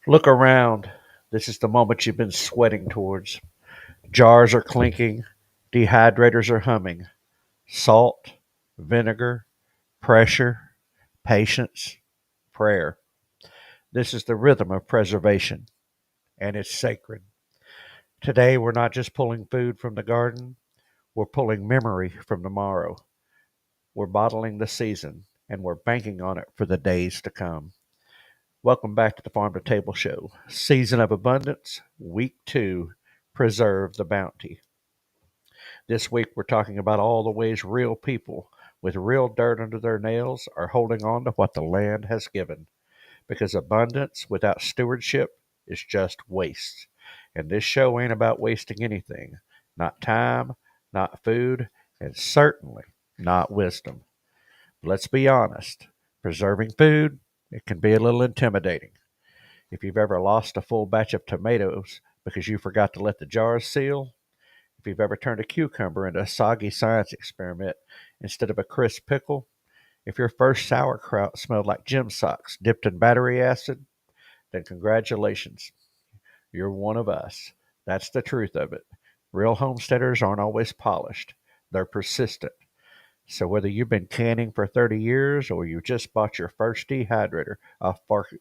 Look around. This is the moment you've been sweating towards. Jars are clinking, dehydrators are humming. Salt, vinegar, pressure, patience, prayer. This is the rhythm of preservation, and it's sacred. Today, we're not just pulling food from the garden, we're pulling memory from tomorrow. We're bottling the season, and we're banking on it for the days to come. Welcome back to the Farm2Table Show. Season of Abundance, Week 2, Preserve the Bounty. This week we're talking about all the ways real people with real dirt under their nails are holding on to what the land has given. Because abundance without stewardship is just waste. And this show ain't about wasting anything. Not time, not food, and certainly not wisdom. Let's be honest. Preserving food, it can be a little intimidating. If you've ever lost a full batch of tomatoes because you forgot to let the jars seal, if you've ever turned a cucumber into a soggy science experiment instead of a crisp pickle, if your first sauerkraut smelled like gym socks dipped in battery acid, then congratulations. You're one of us. That's the truth of it. Real homesteaders aren't always polished. They're persistent. So whether you've been canning for 30 years or you just bought your first dehydrator off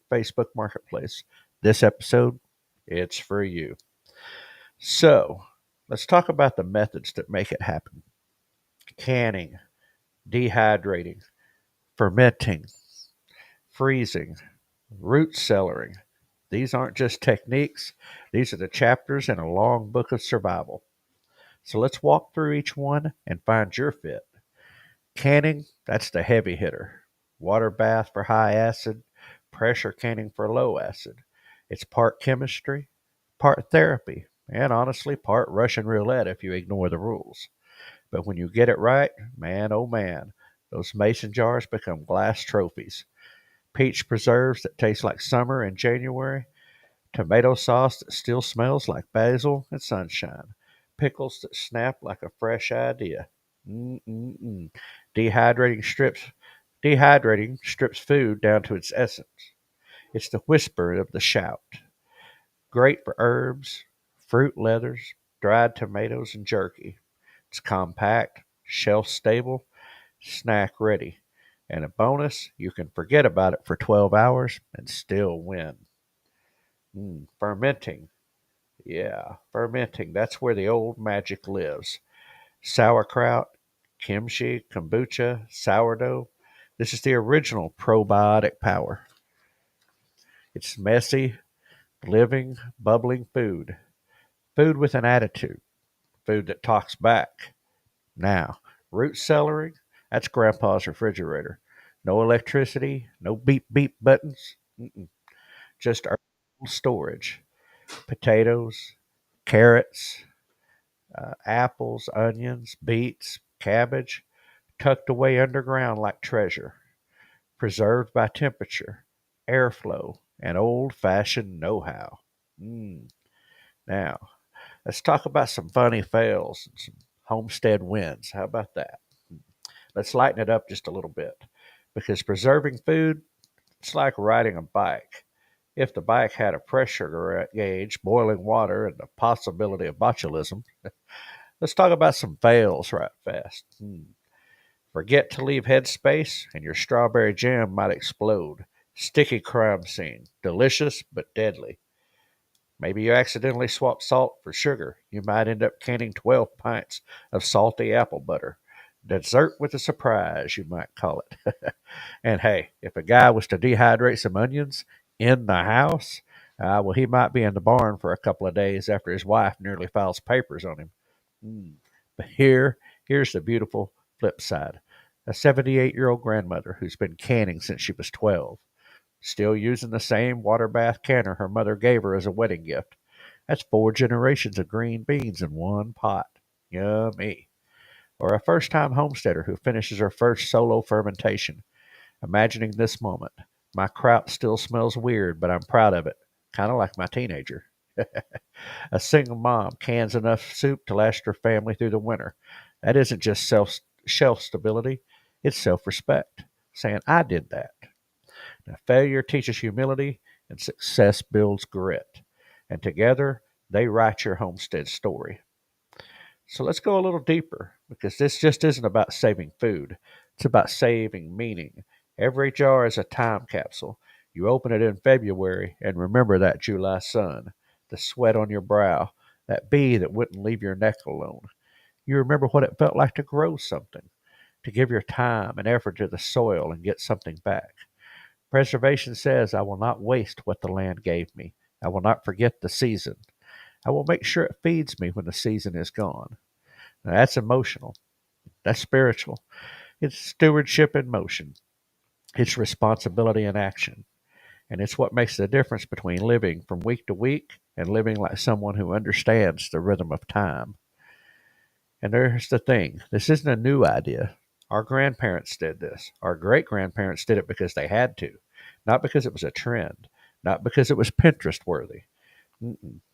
Facebook Marketplace, this episode, it's for you. So let's talk about the methods that make it happen. Canning, dehydrating, fermenting, freezing, root cellaring. These aren't just techniques, these are the chapters in a long book of survival. So let's walk through each one and find your fit. Canning, that's the heavy hitter. Water bath for high acid, pressure canning for low acid. It's part chemistry, part therapy, and honestly, part Russian roulette if you ignore the rules. But when you get it right, man, oh man, those mason jars become glass trophies. Peach preserves that taste like summer in January, tomato sauce that still smells like basil and sunshine, pickles that snap like a fresh idea. Mm-mm-mm. Dehydrating strips Dehydrating strips food down to its essence. It's the whisper of the shout. Great for herbs, fruit leathers, dried tomatoes, and jerky. It's compact, shelf stable, snack ready. And a bonus, you can forget about it for 12 hours and still win. Fermenting. Yeah, fermenting. That's where the old magic lives. Sauerkraut, kimchi, kombucha, sourdough. This is the original probiotic power. It's messy, living, bubbling food. Food with an attitude. Food that talks back. Now, root celery, that's Grandpa's refrigerator. No electricity, no beep beep buttons. Just herbal storage. Potatoes, carrots, apples, onions, beets, cabbage, tucked away underground like treasure, preserved by temperature, airflow, and old fashioned know how. Mm. Now, let's talk about some funny fails and some homestead wins. How about that? Let's lighten it up just a little bit because preserving food, it's like riding a bike. If the bike had a pressure gauge, boiling water, and the possibility of botulism, let's talk about some fails right fast. Forget to leave headspace, and your strawberry jam might explode. Sticky crime scene. Delicious, but deadly. Maybe you accidentally swap salt for sugar. You might end up canning 12 pints of salty apple butter. Dessert with a surprise, you might call it. And hey, if a guy was to dehydrate some onions in the house, well, he might be in the barn for a couple of days after his wife nearly files papers on him. But here's the beautiful flip side. A 78-year-old grandmother who's been canning since she was 12, still using the same water bath canner her mother gave her as a wedding gift. That's 4 generations of green beans in one pot. Yummy. Or a first time homesteader who finishes her first solo fermentation, imagining this moment. My kraut still smells weird, but I'm proud of it. Kind of like my teenager. A single mom cans enough soup to last her family through the winter. That isn't just shelf stability, it's self respect. Saying, I did that. Now, failure teaches humility, and success builds grit. And together, they write your homestead story. So let's go a little deeper because this just isn't about saving food, it's about saving meaning. Every jar is a time capsule. You open it in February and remember that July sun, the sweat on your brow, that bee that wouldn't leave your neck alone. You remember what it felt like to grow something, to give your time and effort to the soil and get something back. Preservation says, I will not waste what the land gave me. I will not forget the season. I will make sure it feeds me when the season is gone. Now, that's emotional. That's spiritual. It's stewardship in motion. It's responsibility in action. And it's what makes the difference between living from week to week and living like someone who understands the rhythm of time. And there's the thing, this isn't a new idea. Our grandparents did this. Our great grandparents did it because they had to, not because it was a trend, not because it was Pinterest worthy.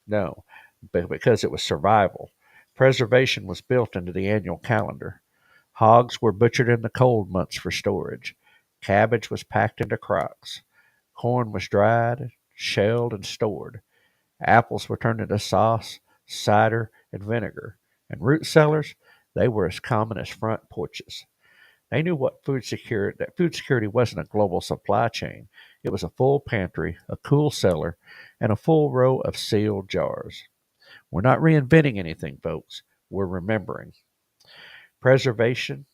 No, but because it was survival. Preservation was built into the annual calendar. Hogs were butchered in the cold months for storage. Cabbage was packed into crocks. Corn was dried, shelled, and stored. Apples were turned into sauce, cider, and vinegar. And root cellars, they were as common as front porches. They knew that food security wasn't a global supply chain. It was a full pantry, a cool cellar, and a full row of sealed jars. We're not reinventing anything, folks. We're remembering. Preservation,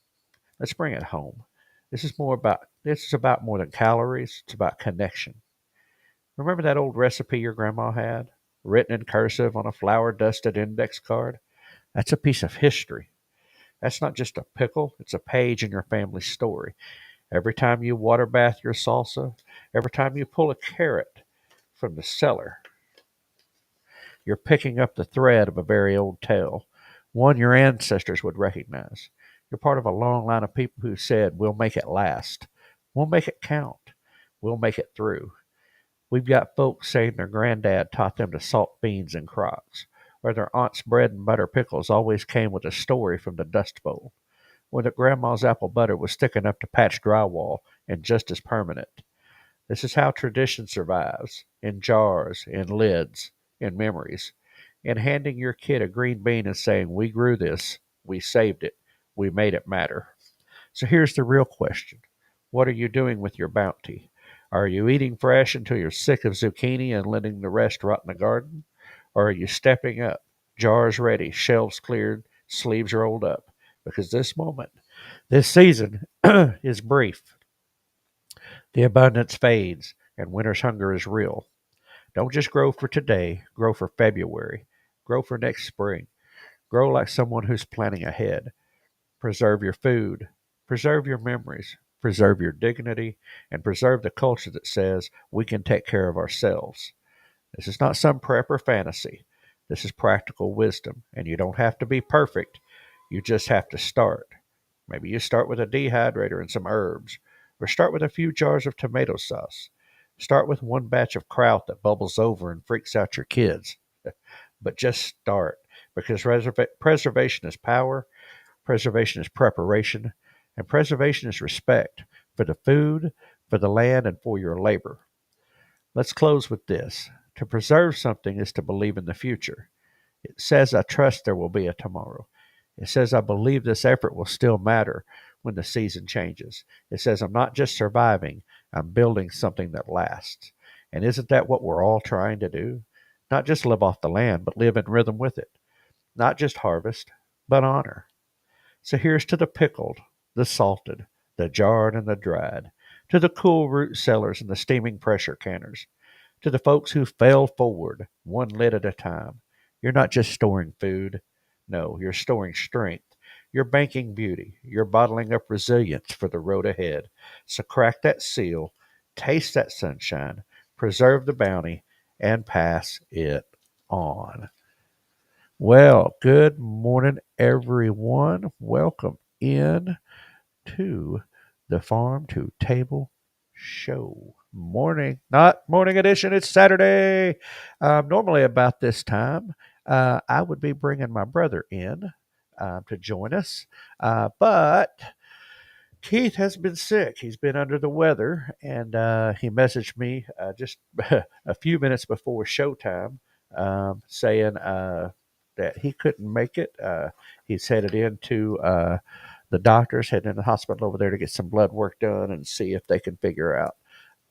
let's bring it home. This is about more than calories, it's about connection. Remember that old recipe your grandma had, written in cursive on a flour dusted index card? That's a piece of history. That's not just a pickle, it's a page in your family's story. Every time you water bath your salsa, every time you pull a carrot from the cellar, you're picking up the thread of a very old tale, one your ancestors would recognize. You're part of a long line of people who said, we'll make it last. We'll make it count. We'll make it through. We've got folks saying their granddad taught them to salt beans in crocks, or their aunt's bread and butter pickles always came with a story from the Dust Bowl, or that grandma's apple butter was thick enough to patch drywall and just as permanent. This is how tradition survives, in jars, in lids, in memories, in handing your kid a green bean and saying, we grew this, we saved it, we made it matter. So here's the real question. What are you doing with your bounty? Are you eating fresh until you're sick of zucchini and letting the rest rot in the garden? Or are you stepping up, jars ready, shelves cleared, sleeves rolled up? Because this season is brief. The abundance fades, and winter's hunger is real. Don't just grow for today, grow for February. Grow for next spring. Grow like someone who's planning ahead. Preserve your food. Preserve your memories. Preserve your dignity. And preserve the culture that says we can take care of ourselves. This is not some prepper fantasy. This is practical wisdom. And you don't have to be perfect. You just have to start. Maybe you start with a dehydrator and some herbs. Or start with a few jars of tomato sauce. Start with one batch of kraut that bubbles over and freaks out your kids. But just start. Because preservation is power. Preservation is preparation, and preservation is respect for the food, for the land, and for your labor. Let's close with this. To preserve something is to believe in the future. It says, I trust there will be a tomorrow. It says, I believe this effort will still matter when the season changes. It says, I'm not just surviving, I'm building something that lasts. And isn't that what we're all trying to do? Not just live off the land, but live in rhythm with it. Not just harvest, but honor. So here's to the pickled, the salted, the jarred, and the dried, to the cool root cellars and the steaming pressure canners, to the folks who fell forward, one lid at a time. You're not just storing food. No, you're storing strength. You're banking beauty. You're bottling up resilience for the road ahead. So crack that seal, taste that sunshine, preserve the bounty, and pass it on. Well, good morning, everyone. Welcome in to the Farm to Table Show. Not morning edition, it's Saturday. Normally, about this time, I would be bringing my brother in to join us. But Keith has been sick. He's been under the weather, and he messaged me just a few minutes before showtime, saying that he couldn't make it. He's headed into the doctors, heading in the hospital over there to get some blood work done and see if they can figure out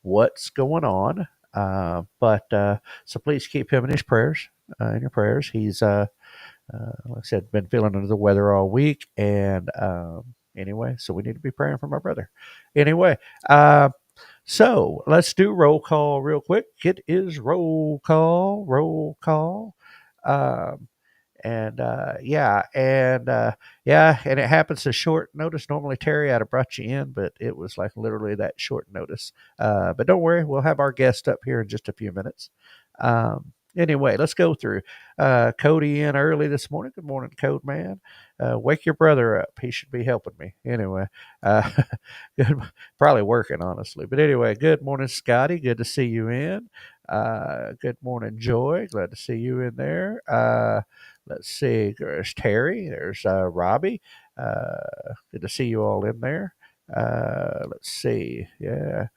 what's going on. But so please keep him in his prayers, in your prayers. He's like I said, been feeling under the weather all week, and anyway, so we need to be praying for my brother. Anyway, uh, so let's do roll call real quick. It is roll call, roll call. Um, and it happens to short notice. Normally Terry I'd have brought you in, but it was like literally that short notice. But don't worry, we'll have our guest up here in just a few minutes. Anyway, let's go through. Cody in early this morning. Good morning, Code Man. Wake your brother up. He should be helping me. Anyway, uh, good, probably working honestly. But anyway, good morning, Scotty. Good to see you in. Good morning, Joy. Glad to see you in there. Let's see. There's Terry. There's Robbie. Good to see you all in there. Let's see. Yeah.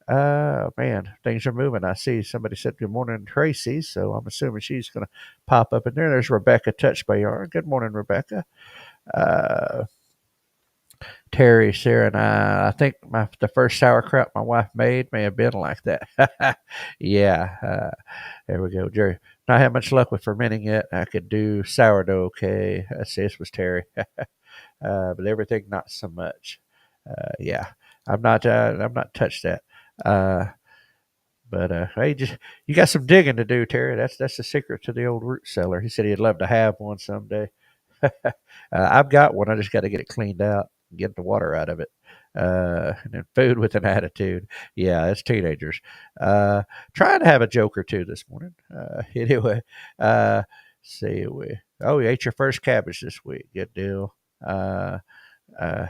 Man, things are moving. I see somebody said good morning, Tracy. So I'm assuming she's going to pop up in there. There's Rebecca Touch by Yarn. Good morning, Rebecca. Uh, Terry, Sarah, and I think the first sauerkraut my wife made may have been like that. Yeah, there we go, Jerry. Not had much luck with fermenting it. I could do sourdough. Okay, see, this was Terry, but everything not so much. Yeah, I'm not touched that. Uh, but hey, just you got some digging to do, Terry. That's the secret to the old root cellar. He said he'd love to have one someday. I've got one. I just got to get it cleaned out and get the water out of it. And then food with an attitude. Yeah, it's teenagers. Trying to have a joke or two this morning. Anyway, see we. Oh, you ate your first cabbage this week. Good deal. Uh, uh,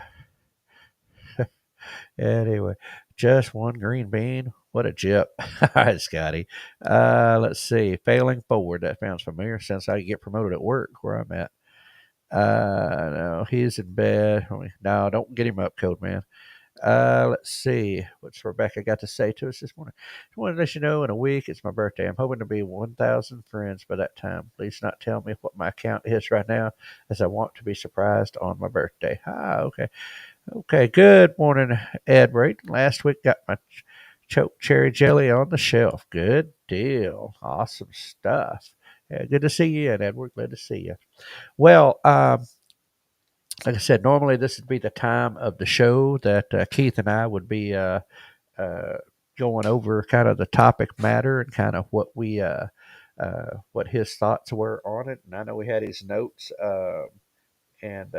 anyway, just one green bean. What a jip. All right, Scotty. Let's see. Failing forward. That sounds familiar since I get promoted at work where I'm at. No, he's in bed. No, don't get him up, Code Man. Let's see. What's Rebecca got to say to us this morning? I wanted to let you know in a week it's my birthday. I'm hoping to be 1,000 friends by that time. Please not tell me what my account is right now, as I want to be surprised on my birthday. Okay. Okay, good morning, Ed. Right. Last week got my choke cherry jelly on the shelf. Good deal. Awesome stuff. Yeah, good to see you, and Edward. Glad to see you. Well, like I said, normally this would be the time of the show that Keith and I would be uh, going over kind of the topic matter and kind of what his thoughts were on it. And I know we had his notes. And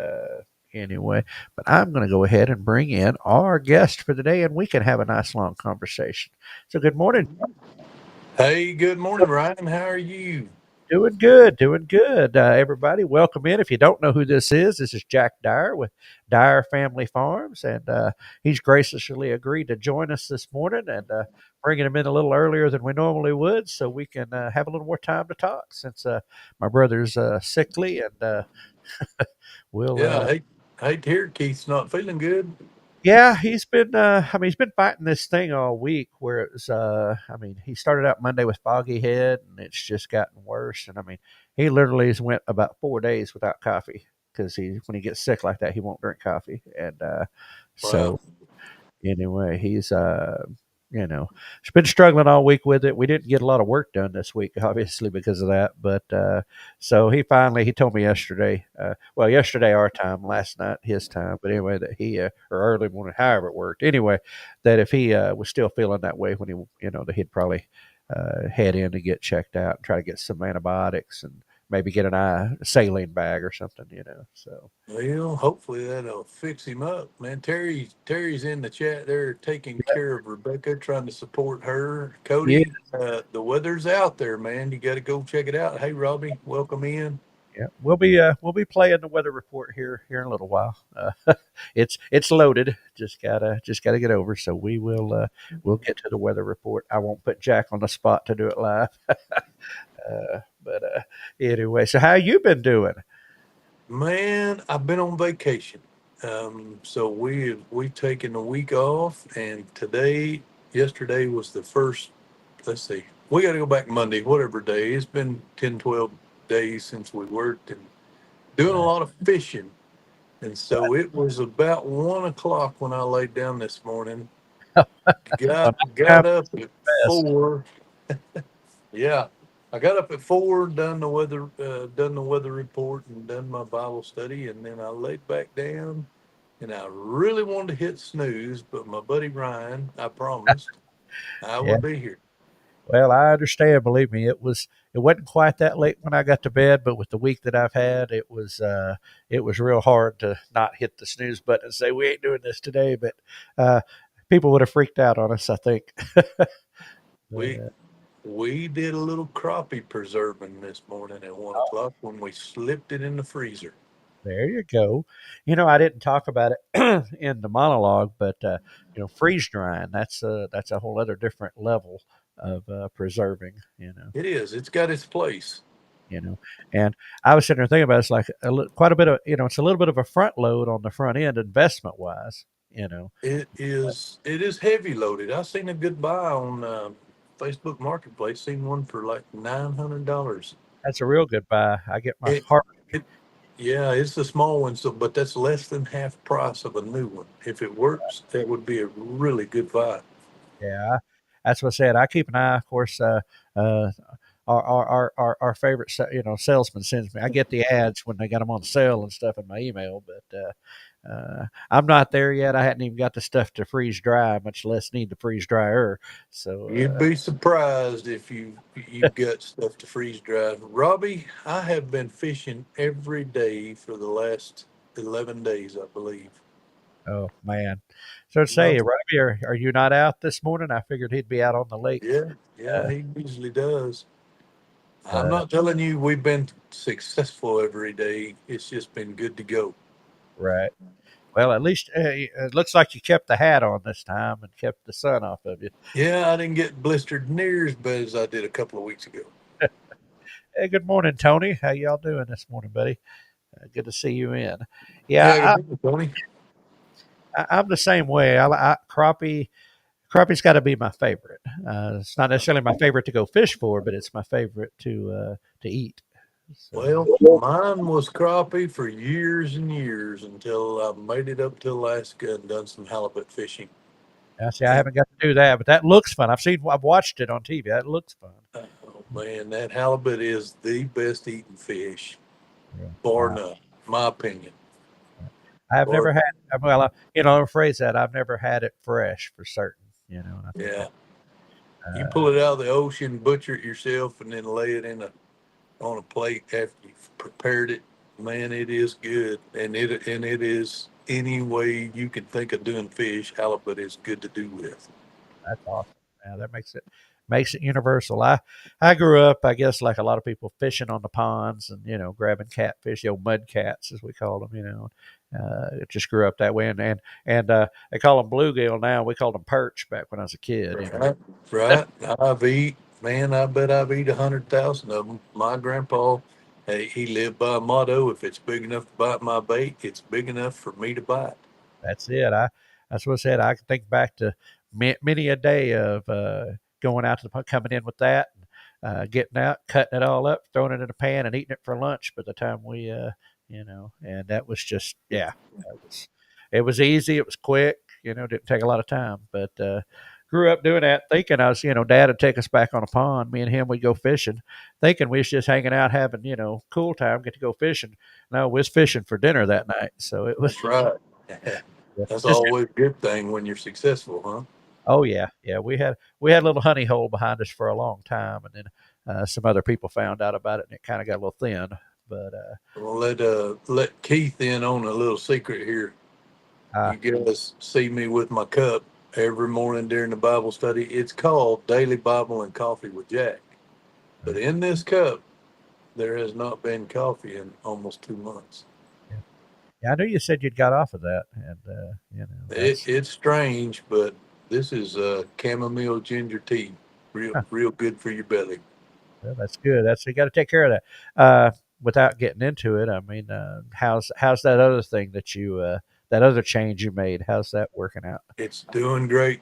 anyway, but I'm going to go ahead and bring in our guest for the day, and we can have a nice long conversation. So, good morning. Hey, good morning, Ryan. How are you? Doing good, doing good. Everybody, welcome in. If you don't know who this is Jack Dyer with Dyer Family Farms, and he's graciously agreed to join us this morning and bringing him in a little earlier than we normally would so we can have a little more time to talk since my brother's sickly and we'll Yeah, I hate to hear Keith's not feeling good. Yeah, he's been. I mean, he's been fighting this thing all week. Where it was. I mean, he started out Monday with foggy head, and it's just gotten worse. And I mean, he literally has went about 4 days without coffee because when he gets sick like that, he won't drink coffee. And Wow. so anyway, he's been struggling all week with it. We didn't get a lot of work done this week, obviously because of that. But so he told me yesterday, well, yesterday our time, last night his time, but anyway, that or early morning, however it worked. Anyway, that if he was still feeling that way when that he'd probably head in to get checked out and try to get some antibiotics and maybe get a saline bag or something. So Well, hopefully that'll fix him up, man. Terry's in the chat there taking care of Rebecca, trying to support her. yeah. Cody, the weather's out there, man. You got to go check it out. Hey, Robbie, welcome in. Yeah, we'll be playing the weather report here in a little while. It's loaded. Just gotta get over. So we'll get to the weather report. I won't put Jack on the spot to do it live. But anyway, so how you been doing? Man, I've been on vacation. So we've taken a week off, and yesterday was the first. Let's see, we got to go back Monday, whatever day. It's been 10, 12 days since we worked and doing a Uh, lot of fishing. And so it was about 1 o'clock when I laid down this morning. well, Got time up at best. 4. Yeah, I got up at 4, done the weather report, and done my Bible study, and then I laid back down. And I really wanted to hit snooze, but my buddy Ryan, I promised I Yeah. would be here. Well, I understand. Believe me, it wasn't quite that late when I got to bed, but with the week that I've had, it was real hard to not hit the snooze button and say we ain't doing this today. But uh, people would have freaked out on us, I think. But We we did a little crappie preserving this morning at 1 o'clock when we slipped it in the freezer. there you go. I didn't talk about it in the monologue, but freeze drying, that's a whole other different level of preserving. It is. It's got its place. You know, and I was sitting there thinking about it, it's like quite a bit of it's a little bit of a front load on the front end investment wise. It is. It is heavy loaded. I seen a good buy on Facebook Marketplace. Seen one for like $900. That's a real good buy. I get my It, heart. it, yeah, it's the small one. So, but that's less than half price of a new one. If it works, that would be a really good buy. Yeah, that's what I said. I keep an eye. Of course, uh, our favorite salesman sends me. I get the ads when they got them on sale and stuff in my email, but I'm not there yet. I hadn't even got the stuff to freeze dry, much less need the freeze dryer. So You'd be surprised if you've got stuff to freeze dry. Robbie, I have been fishing every day for the last 11 days, I believe. oh man. So to No, say, Robbie, are you not out this morning? I figured he'd be out on the lake. yeah, yeah, Uh, he usually does. I'm but not telling you we've been successful every day. It's just been good to go. right. Well, at least it looks like you kept the hat on this time and kept the sun off of you. Yeah, I didn't get blistered near as bad as I did a couple of weeks ago. Hey, good morning, Tony. How y'all doing this morning, buddy? Good to see you in. Yeah, Yeah, good morning, Tony. I'm the same way. Crappie's got to be my favorite. It's not necessarily my favorite to go fish for, but it's my favorite to eat. So Well, mine was crappie for years and years until I made it up to Alaska and done some halibut fishing. I see. I And haven't got to do that, but that looks fun. I've watched it on TV. That looks fun. oh man, that halibut is the best eating fish, Yeah. bar Wow. none, my opinion. I've Bar never had. none. Well, I'll phrase that. I've never had it fresh for certain. And I think Yeah, that. you Uh, pull it out of the ocean, butcher it yourself, and then lay it in a on a plate after you've prepared it. Man, it is good, and it is any way you can think of doing fish. Halibut is good to do with. That's awesome. Yeah, that makes it universal. I grew up, I guess, like a lot of people, fishing on the ponds and grabbing catfish, mud cats as we call them. It just grew up that way, and they call them bluegill now. We called them perch back when I was a kid. Right, right. Man, I bet I've eat 100,000 of them. My grandpa, he lived by a motto: if it's big enough to bite my bait, it's big enough for me to bite. That's it. That's what I said. I can think back to many a day of going out to the pond, coming in with that, getting out, cutting it all up, throwing it in a pan, and eating it for lunch. By the time and that was just it was easy. It was quick. Didn't take a lot of time. But grew up doing that, thinking I was, Dad would take us back on a pond. Me and him would go fishing, thinking we was just hanging out, having cool time, get to go fishing. No, we was fishing for dinner that night. So it was That's right. That's just always a good thing when you're successful, huh? oh yeah. We had a little honey hole behind us for a long time, and then some other people found out about it, and it kind of got a little thin. But Well, let Keith in on a little secret here. uh, You guys see me with my cup every morning during the Bible study. It's called Daily Bible and Coffee with Jack. But in this cup, there has not been coffee in almost 2 months. yeah. Yeah, I knew you said you'd got off of that, and that's It's strange, but this is chamomile ginger tea. Real, huh, real good for your belly. well, that's good. That's you got to take care of that. Without getting into it, I mean, how's that other thing that other change you made. How's that working out? It's doing great,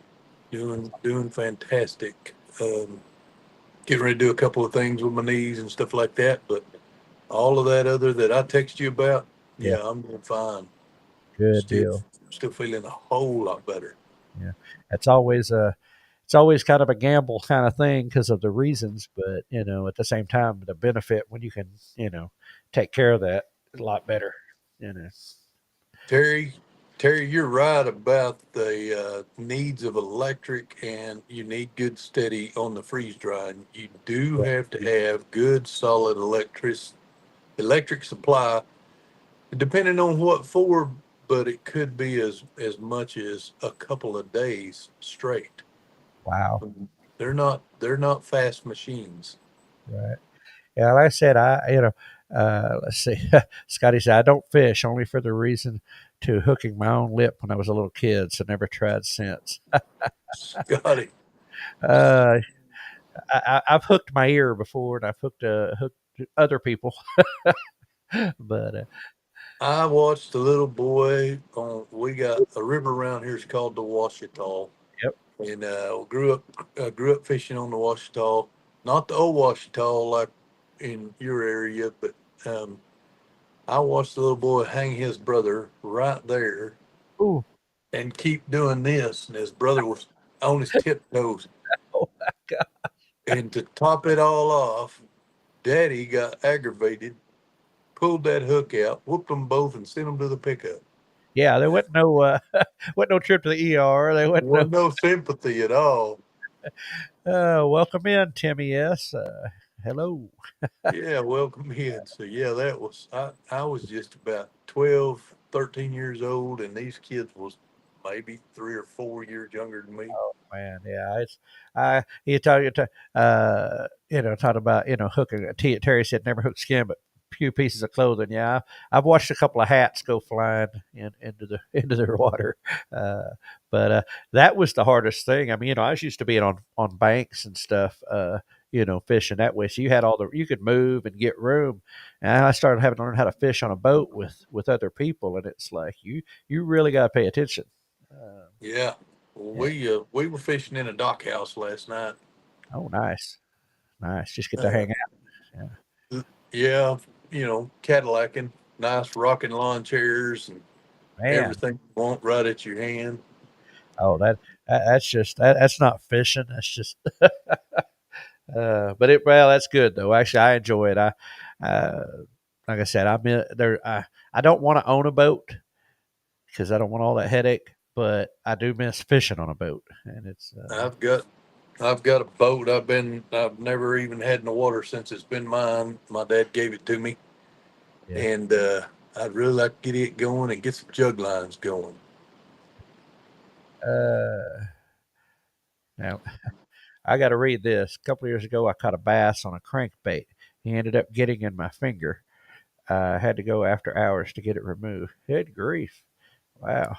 doing fantastic. Getting ready to do a couple of things with my knees and stuff like that, but all of that other that I text you about, Yeah, yeah, I'm doing fine. good Still, deal. still feeling a whole lot better. Yeah, it's always it's always kind of a gamble kind of thing because of the reasons, but at the same time, the benefit when you can you know take care of that is a lot better. You know. Terry, Terry, you're right about the needs of electric, and you need good steady on the freeze drying. You do Yeah. have to have good solid electric supply, depending on what for, but it could be as much as a couple of days straight. Wow. They're not fast machines. Right. Yeah, like I said, let's see. Scotty said, I don't fish only for the reason to hooking my own lip when I was a little kid, so never tried since. Scotty, Uh, I've hooked my ear before, and I've hooked other people, but I watched a little boy on. We got a river around here. It's called the Washita, yep. and grew up fishing on the Washita, not the old Washita like in your area, but um, I watched the little boy hang his brother right there Ooh. and keep doing this, and his brother was on his tiptoes. Oh my God. And to top it all off, Daddy got aggravated, pulled that hook out, whooped them both, and sent them to the pickup. Yeah, there wasn't no wasn't no trip to the ER. There wasn't no. Wasn't no sympathy at all. Welcome in, Timmy S. Hello. Yeah, welcome in. So yeah, I was just about 12, 13 years old, and these kids was maybe 3 or 4 years younger than me. Man, yeah, it's talk about hooking. Terry said never hook skin, but few pieces of clothing. Yeah, I've watched a couple of hats go flying into the into their water, uh, but that was the hardest thing. I mean, I was used to being on banks and stuff. Fishing that way, so you could move and get room. And I started having to learn how to fish on a boat with other people, and it's like you really got to pay attention. Uh, Yeah, well, yeah. we were fishing in a dock house last night. Oh, nice. Nice. Just get to Uh, hang out. Yeah. yeah, Cadillacing, nice rocking lawn chairs and Man. everything you want right at your hand. Oh, that's just that's not fishing. That's just well, that's good though. Actually, I enjoy it. Uh like I said, I don't want to own a boat because I don't want all that headache, but I do miss fishing on a boat, and it's I've got I've got a boat. I've never even had in the water since it's been mine. My dad gave it to me, yeah. and I'd really like to get it going and get some jug lines going. Uh Now I got to read this. A couple of years ago, I caught a bass on a crankbait. He ended up getting in my finger. I had to go after hours to get it removed. Good grief. Wow.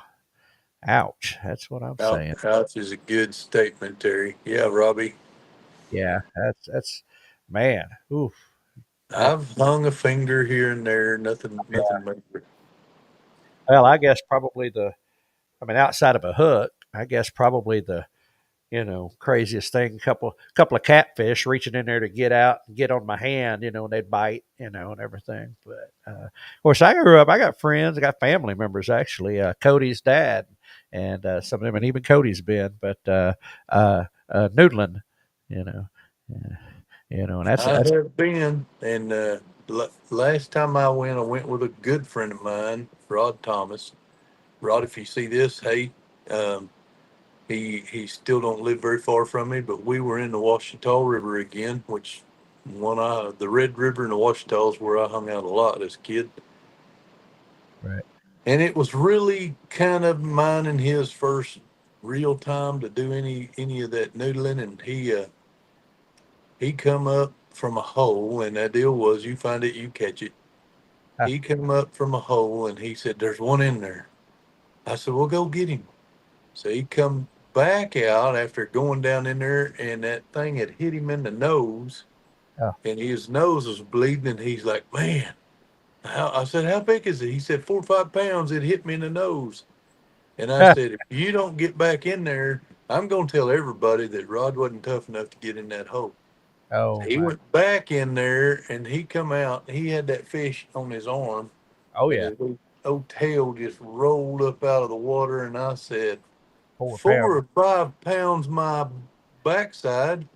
Ouch. That's what I'm saying. Ouch is a good statement, Terry. Yeah, Robbie. Yeah, that's man. Oof. That I've hung a finger here and there. Nothing major. well, I guess probably outside of a hook, I guess probably the craziest thing. Couple of catfish reaching in there to get out and get on my hand, and they'd bite, and everything. But of course, I grew up. I got friends. I got family members actually. Cody's dad, and some of them, and even Cody's been. But noodling, you know, yeah, and I that's have been, and last time I went with a good friend of mine, Rod Thomas. Rod, if you see this, hey, um, he still don't live very far from me, but we were in the Washita River again, which the Red River and the Washita is where I hung out a lot as a kid. right. And it was really kind of mine and his first real time to do any of that noodling, and he come up from a hole, and that deal was you find it, you catch it. Huh. He come up from a hole, and he said, "There's one in there." I said, "Well, go get him." So he come back out after going down in there, and that thing had hit him in the nose, Oh, and his nose was bleeding. And he's like, "Man," I said, how big is it? He said, 4 or 5 pounds. It hit me in the nose. And I said, if you don't get back in there, I'm going to tell everybody that Rod wasn't tough enough to get in that hole. Oh He my. went back in there and he come out. He had that fish on his arm, Oh and yeah. his old tail just rolled up out of the water. And I said, 4 4 pounds. or 5 pounds my backside.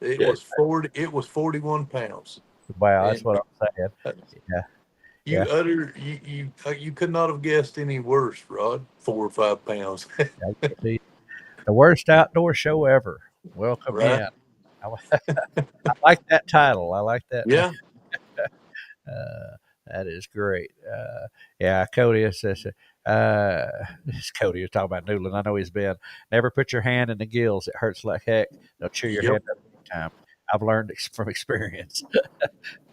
It Good. was 40. It was 41 pounds. Wow, that's And what I'm saying. uh, Yeah. Yeah. you could not have guessed any worse, Rod. 4 or 5 pounds. The worst outdoor show ever. Welcome Right? in. I, I like that title. I like that name. Yeah. That is great. Yeah, Cody says, this Cody is talking about noodling. I know he's been. Never put your hand in the gills. It hurts like heck. They'll chew your Yep. hand up big time. I've learned from experience.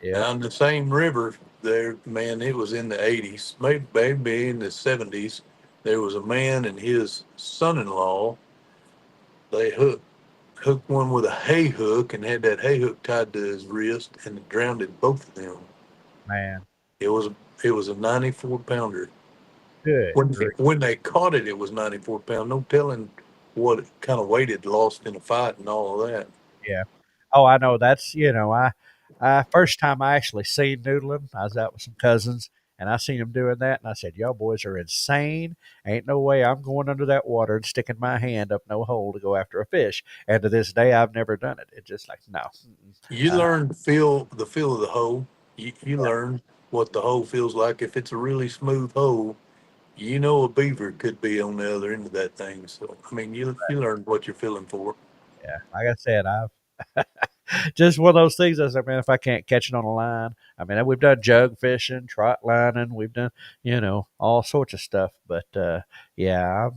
Yep, On the same river there, man, it was in the 80s, maybe in the 70s. There was a man and his son-in-law. They hooked one with a hay hook and had that hay hook tied to his wrist and it drowned both of them. man. It was it was a 94 pounder. Good grief. When they caught it, it was 94 pound. No telling what kind of weight it lost in a fight and all of that. Yeah. Oh, I know. That's I first time I actually seen noodling. I was out with some cousins, and I seen them doing that, and I said, "Y'all boys are insane. Ain't no way I'm going under that water and sticking my hand up no hole to go after a fish." And to this day, I've never done it. It's just like no. You Uh, learn to feel the feel of the hole. You learn what the hole feels like. If it's a really smooth hole, you know a beaver could be on the other end of that thing. So I mean, you learn what you're feeling for. yeah, like I said, I've just one of those things. I said, man, if I can't catch it on a line, I mean, we've done jug fishing, trot lining, we've done, all sorts of stuff. But yeah,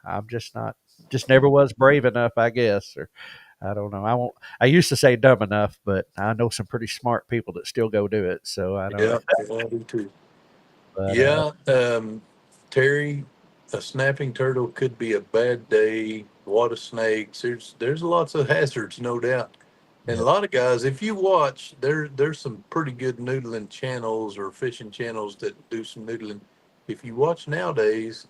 I'm just not, just never was brave enough, I guess, or I don't know. I won't. I used to say dumb enough, but I know some pretty smart people that still go do it. So I don't know. Yeah, yeah, I do too. But Yeah, Terry, a snapping turtle could be a bad day. Water snakes. There's lots of hazards, no doubt. And a yeah, lot of guys, if you watch, there's some pretty good noodling channels or fishing channels that do some noodling. If you watch nowadays,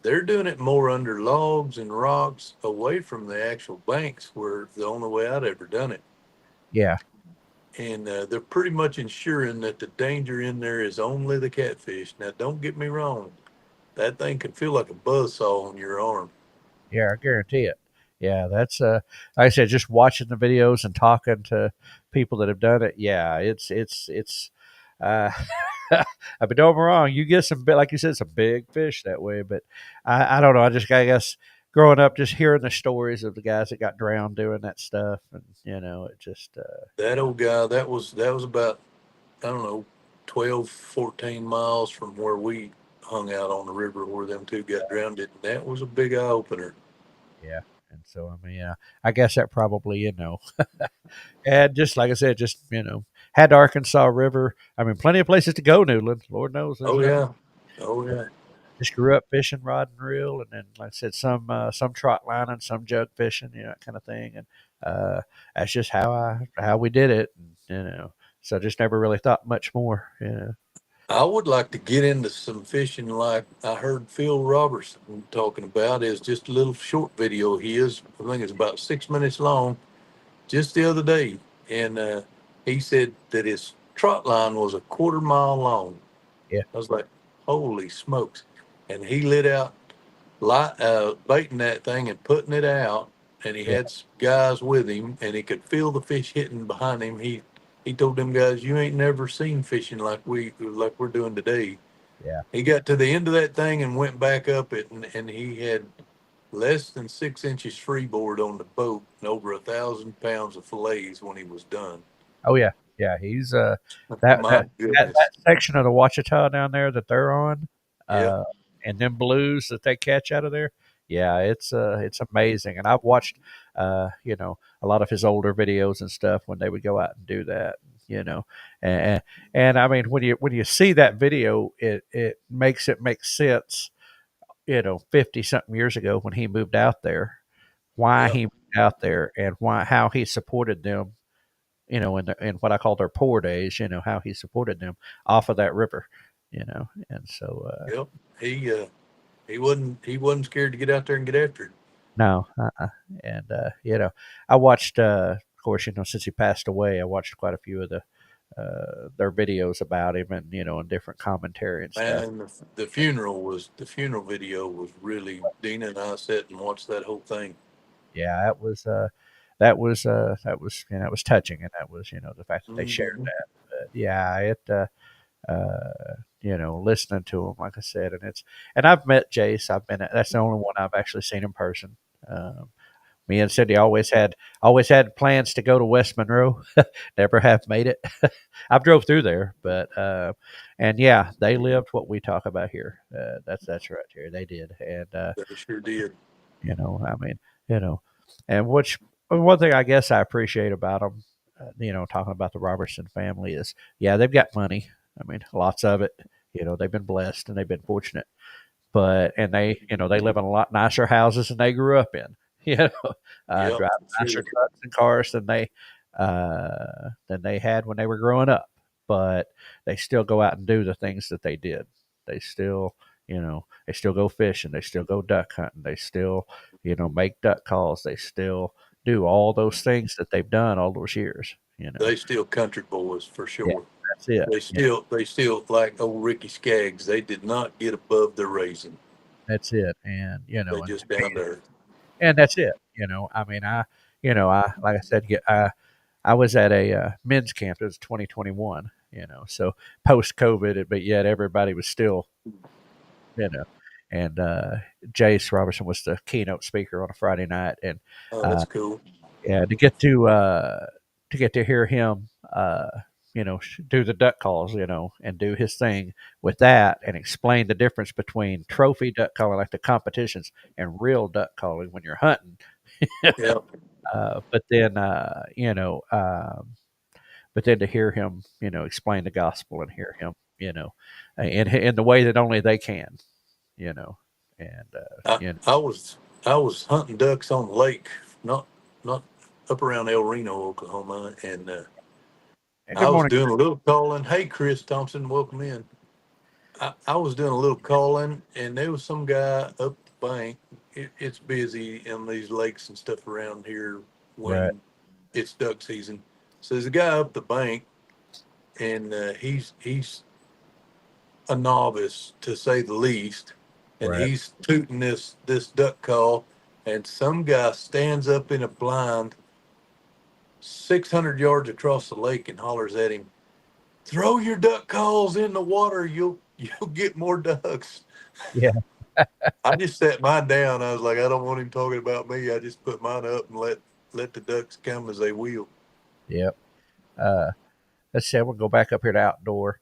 they're doing it more under logs and rocks, away from the actual banks, where the only way I'd ever done it. yeah, And they're pretty much ensuring that the danger in there is only the catfish. Now, don't get me wrong, that thing can feel like a buzzsaw on your arm. yeah. I guarantee it. Yeah, that's like I said, just watching the videos and talking to people that have done it. Yeah, it's. Uh, I mean, don't get me wrong. You get some, like you said, some big fish that way. But I don't know. I guess, growing up, just hearing the stories of the guys that got drowned doing that stuff, and it just, That old guy, that was about, I don't know, 12, 14 miles from where we hung out on the river where them two got drowned. And that was a big eye opener. yeah. And so, I mean, yeah, I guess that probably, and just like I said, just had the Arkansas River. I mean, plenty of places to go noodling. Lord knows, there's Oh, nothing. yeah. Oh, yeah. Just grew up fishing rod and reel, and then, like I said, some trot lining, some jug fishing, that kind of thing, and that's just how we did it, and, So I just never really thought much more. I would like to get into some fishing like I heard Phil Robertson talking about. Is just a little short video of his. I think it's about 6 minutes long, just the other day. And he said that his trot line was a quarter mile long. Yeah, I was like, holy smokes. And he lit out baiting that thing and putting it out. And he yeah, had some guys with him, and he could feel the fish hitting behind him. He told them guys, "You ain't never seen fishing like we're doing today." yeah. He got to the end of that thing and went back up it, and he had less than 6 inches freeboard on the boat and over 1,000 pounds of fillets when he was done. Oh yeah, yeah. He's that My that that goodness. section of the Wachita down there that they're on, Yep. uh, and them blues that they catch out of there. Yeah, it's amazing. And I've watched a lot of his older videos and stuff when they would go out and do that. You know, and and I mean when you see that video, it makes it make sense. 50 something years ago when he moved out there, why Yep. he moved out there, and why how he supported them in what I call their poor days, how he supported them off of that river, and so Yep. He wasn't scared to get out there and get after it. no, and I watched, of course, since he passed away, I watched quite a few of their videos about him, and and different commentary and stuff. Man, the funeral video was really, Dina and I sat and watched that whole thing. Yeah, that was touching, and that was the fact that they shared Hmm. that. But yeah, listening to him, like I said, and I've met Jace. That's the only one I've actually seen in person. Um, Me and Cindy always had plans to go to West Monroe. Never have made it. I've drove through there, but and yeah, they lived what we talk about here. That's right here. They did, and They sure did. I mean, you know, and which one thing I guess I appreciate about them, talking about the Robertson family is, yeah, they've got money. I mean, lots of it. They've been blessed and they've been fortunate, but and they live in a lot nicer houses than they grew up in. You know, Yep, drive nicer sure. trucks and cars than they had when they were growing up. But they still go out and do the things that they did. They still, they still go fishing. They still go duck hunting. They still, make duck calls. They still do all those things that they've done all those years. They still country boys for Yeah, sure. that's it. Yeah, They still like old Ricky Skaggs. They did not get above their raising. that's it. And They just down there. and that's it. I mean, I like I said, I was at a men's camp. It was 2021. So post COVID, but yet everybody was still, you know, and Jace Robertson was the keynote speaker on a Friday night, and Oh, uh, that's cool. yeah, to get to hear him, do the duck calls, and do his thing with that, and explain the difference between trophy duck calling, like the competitions, and real duck calling when you're hunting. Yeah, But then, but then to hear him, explain the gospel and hear him, in the way that only they can, you know, and I, I was I was hunting ducks on the lake, not up around El Reno, Oklahoma, and and I good was morning. doing a little calling. Hey, Chris Thompson, welcome in. I was doing a little calling, and there was some guy up the bank. It's busy in these lakes and stuff around here Right, when it's duck season. So there's a guy up the bank, and he's a novice to say the least, and right, he's tooting this duck call, and some guy stands up in a blind 600 yards across the lake and hollers at him, "Throw your duck calls in the water. You'll get more ducks." yeah, I just set mine down. I was like, I don't want him talking about me. I just put mine up and let the ducks come as they will. yep. Uh, let's say we'll go back up here to outdoor.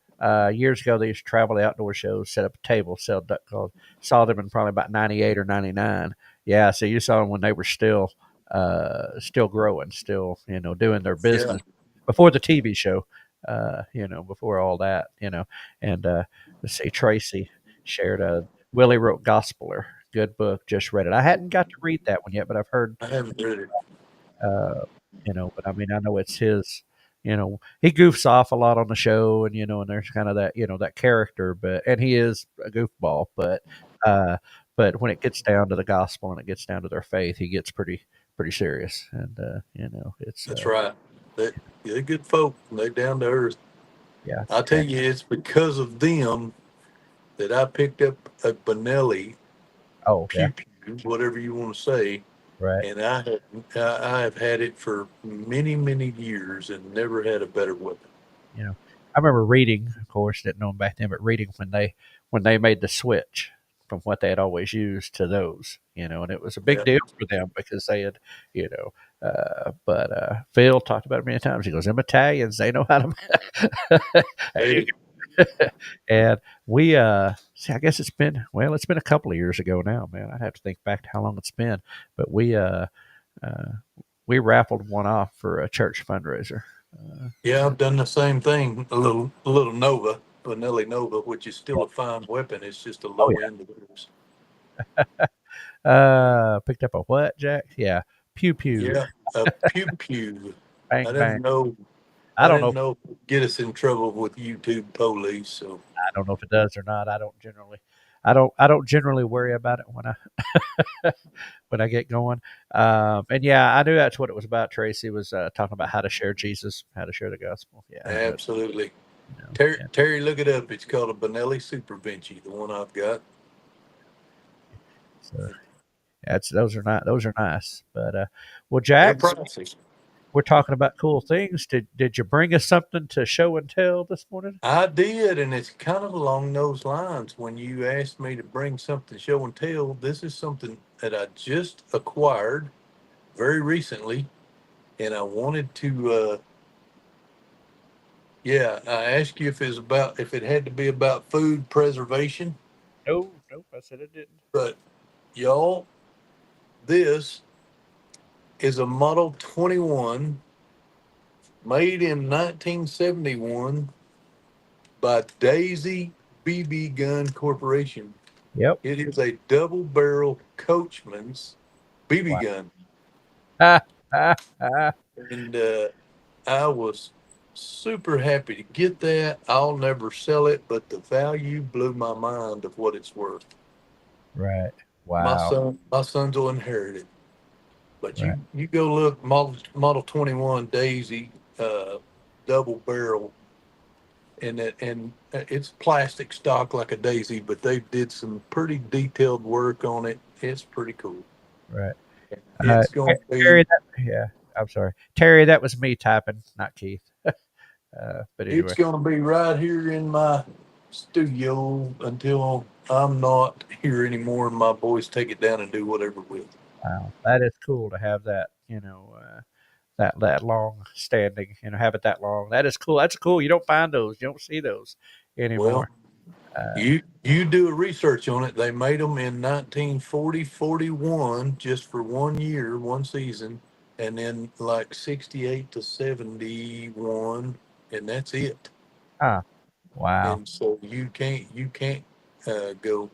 Years ago, they used to travel to outdoor shows, set up a table, sell duck calls. Saw them in probably about 98 or 99. Yeah, so you saw them when they were still growing, still, doing their Yeah, business before the TV show, before all that, And let's see, Tracy shared Willie wrote Gospeler. Good book. Just read it. I hadn't got to read that one yet, but I've heard I haven't read it. uh, but I mean, I know it's his. He goofs off a lot on the show, and there's kind of that, that character, and he is a goofball, uh, but when it gets down to the gospel and it gets down to their faith, he gets pretty serious, and it's That's right. They, they're good folk. They down to earth. yeah, I tell and, you, it's because of them that I picked up a Benelli oh yeah, pew pew, whatever you want to say, right. and I have had it for many years and never had a better weapon. I remember reading, of course, didn't know them back then, but reading when they made the switch from what they had always used to those, and it was a big Yeah, deal for them because they had, but Phil talked about it many times. He goes, "Them Italians, they know how to." There you hey, go. And we, see, I guess it's been a couple of years ago now, man. I'd have to think back to how long it's been, but uh, we raffled one off for a church fundraiser. Uh, yeah, I've done the same thing. A little Nova, Benelli Nova, which is still yeah. a fine weapon. It's just a Oh low end of theirs. Picked up a what, Jack? Yeah. Pew pew. Yeah, a pew pew. Bang I bang. didn't know. I I don't know. didn't know if it'd get us in trouble with YouTube police. So I don't know if it does or not. I don't generally worry about it when I get going. And yeah, I knew that's what it was about. Tracy was talking about how to share Jesus, how to share the gospel. Yeah, but absolutely. yeah. Terry, look it up. It's called a Benelli Super Benchy, the one I've got. So that's those are nice. But well, They're Jack, pricey. we're talking about cool things. Did you bring us something to show and tell this morning? I did, and it's kind of along those lines. When you asked me to bring something show and tell, this is something that I just acquired very recently, and I wanted to. Yeah, I asked you if it had to be about food preservation, No, nope. I said it didn't. but y'all, this is a Model 21 made in 1971 by Daisy BB Gun Corporation. Yep. It is a double barrel Coachman's BB Wow. gun. Ha, ha, ha. And I was super happy to get that. I'll never sell it, but the value blew my mind of what it's worth. Right. Wow. My sons will inherit it. But Right. you go look Model 21 Daisy double barrel, and it's plastic stock like a Daisy, but they did some pretty detailed work on it. It's pretty cool. Right. Uh, It's going to Terry, be yeah. I'm sorry, Terry. That was me typing, not Keith. But it's anyway, going to be right here in my studio until I'm not here anymore, and my boys take it down and do whatever with it. wow, that is cool to have that. That long standing. Have it that long. That is cool. That's cool. You don't find those. You don't see those anymore. Well, Uh, you do a research on it. They made them in 1940, 41, just for 1 year, one season, and then like 68 to 71, and that's it. ah, wow. And so you can't go.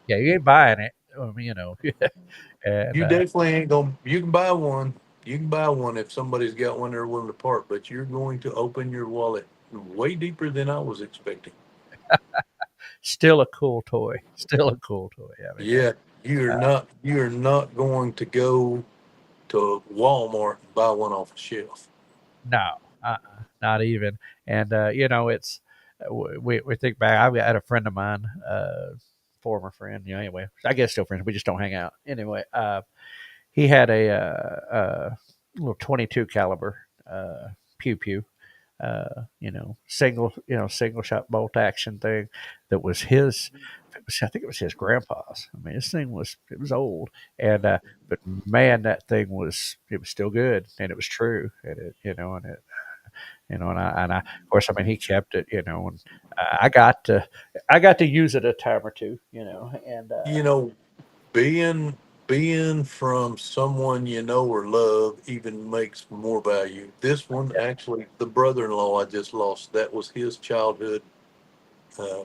Yeah, you ain't buying it. And You definitely ain't gonna. You can buy one. You can buy one if somebody's got one they're willing to part, but you're going to open your wallet way deeper than I was expecting. still a cool toy. Still a cool toy. I mean, Yeah, uh, you are not going to go to Walmart and buy one off the shelf. no, not even. And it's we think back. I had a friend of mine, former friend. Anyway, I guess still friends. We just don't hang out. Anyway, he had a little 22 caliber pew pew. Single shot bolt action thing that was his. I think it was his grandpa's. I mean, this thing was old, and but man, that thing was still good, and it was true, and and of course, I mean, he kept it, and I got to use it a time or two, and You know, being being from someone you know or love even makes more value. This one, yeah, actually, the brother-in-law I just lost, that was his childhood uh,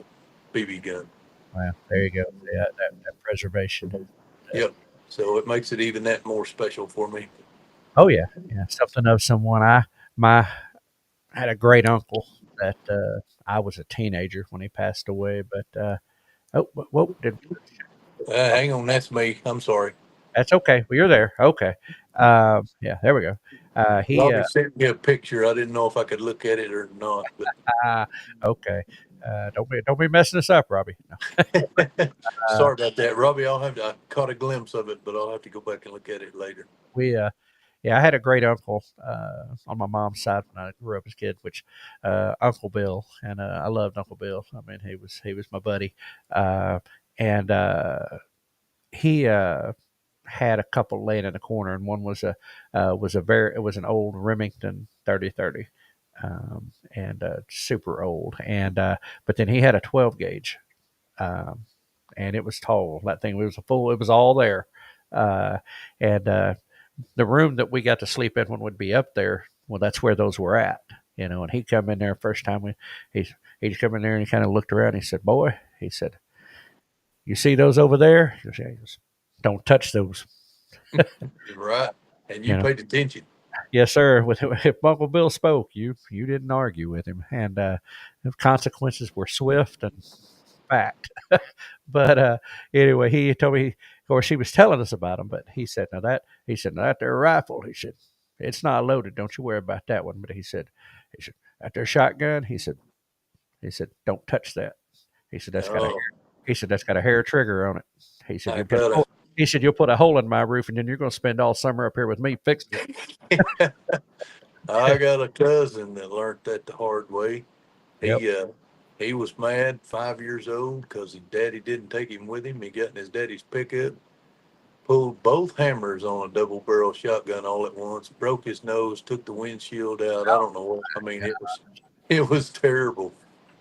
BB gun. well, there you go, yeah, that preservation. Yep. So it makes it even that more special for me. Oh yeah, yeah, something of someone. My had a great uncle that I was a teenager when he passed away, but oh, whoa, Hang on, that's me. I'm sorry. that's okay. Well, you're there. Okay, yeah, there we go. He Robbie sent me a picture. I didn't know if I could look at it or not, but okay. Don't be messing us up, Robbie. No. Uh, sorry about that, Robbie. I caught a glimpse of it, but I'll have to go back and look at it later. we Yeah, I had a great uncle on my mom's side when I grew up as a kid, which Uncle Bill, and I loved Uncle Bill. I mean, he was my buddy, uh, and he had a couple laying in the corner, and one it was an old Remington 30-30, and super old, and but then he had a 12 gauge, um, and it was tall. That thing was full. It was all there, uh, and the room that we got to sleep in when we'd be up there, well, that's where those were at, And he come in there first time he come in there and he kind of looked around. He said, "Boy," he said, "you see those over there? He goes, don't touch those." Right, and You you know, paid attention. Yes, sir. If Uncle Bill spoke, you didn't argue with him, and the consequences were swift and fact. But anyway, he told me. Of course, he was telling us about them, but he said now that there rifle. He said it's not loaded. Don't you worry about that one. But he said that there shotgun. He said don't touch that. He said that's got a Oh, he said that's got a hair trigger on it. He said I you'll put a got hole. He said you'll put a hole in my roof, and then you're going to spend all summer up here with me fixing a I got a cousin that learned that the hard way. it. He uh he was mad 5 years old because his daddy didn't take him with him. He got in his daddy's pickup, pulled both hammers on a double barrel shotgun all at once, broke his nose, took the windshield out. I don't know what I mean. Yep. It was terrible.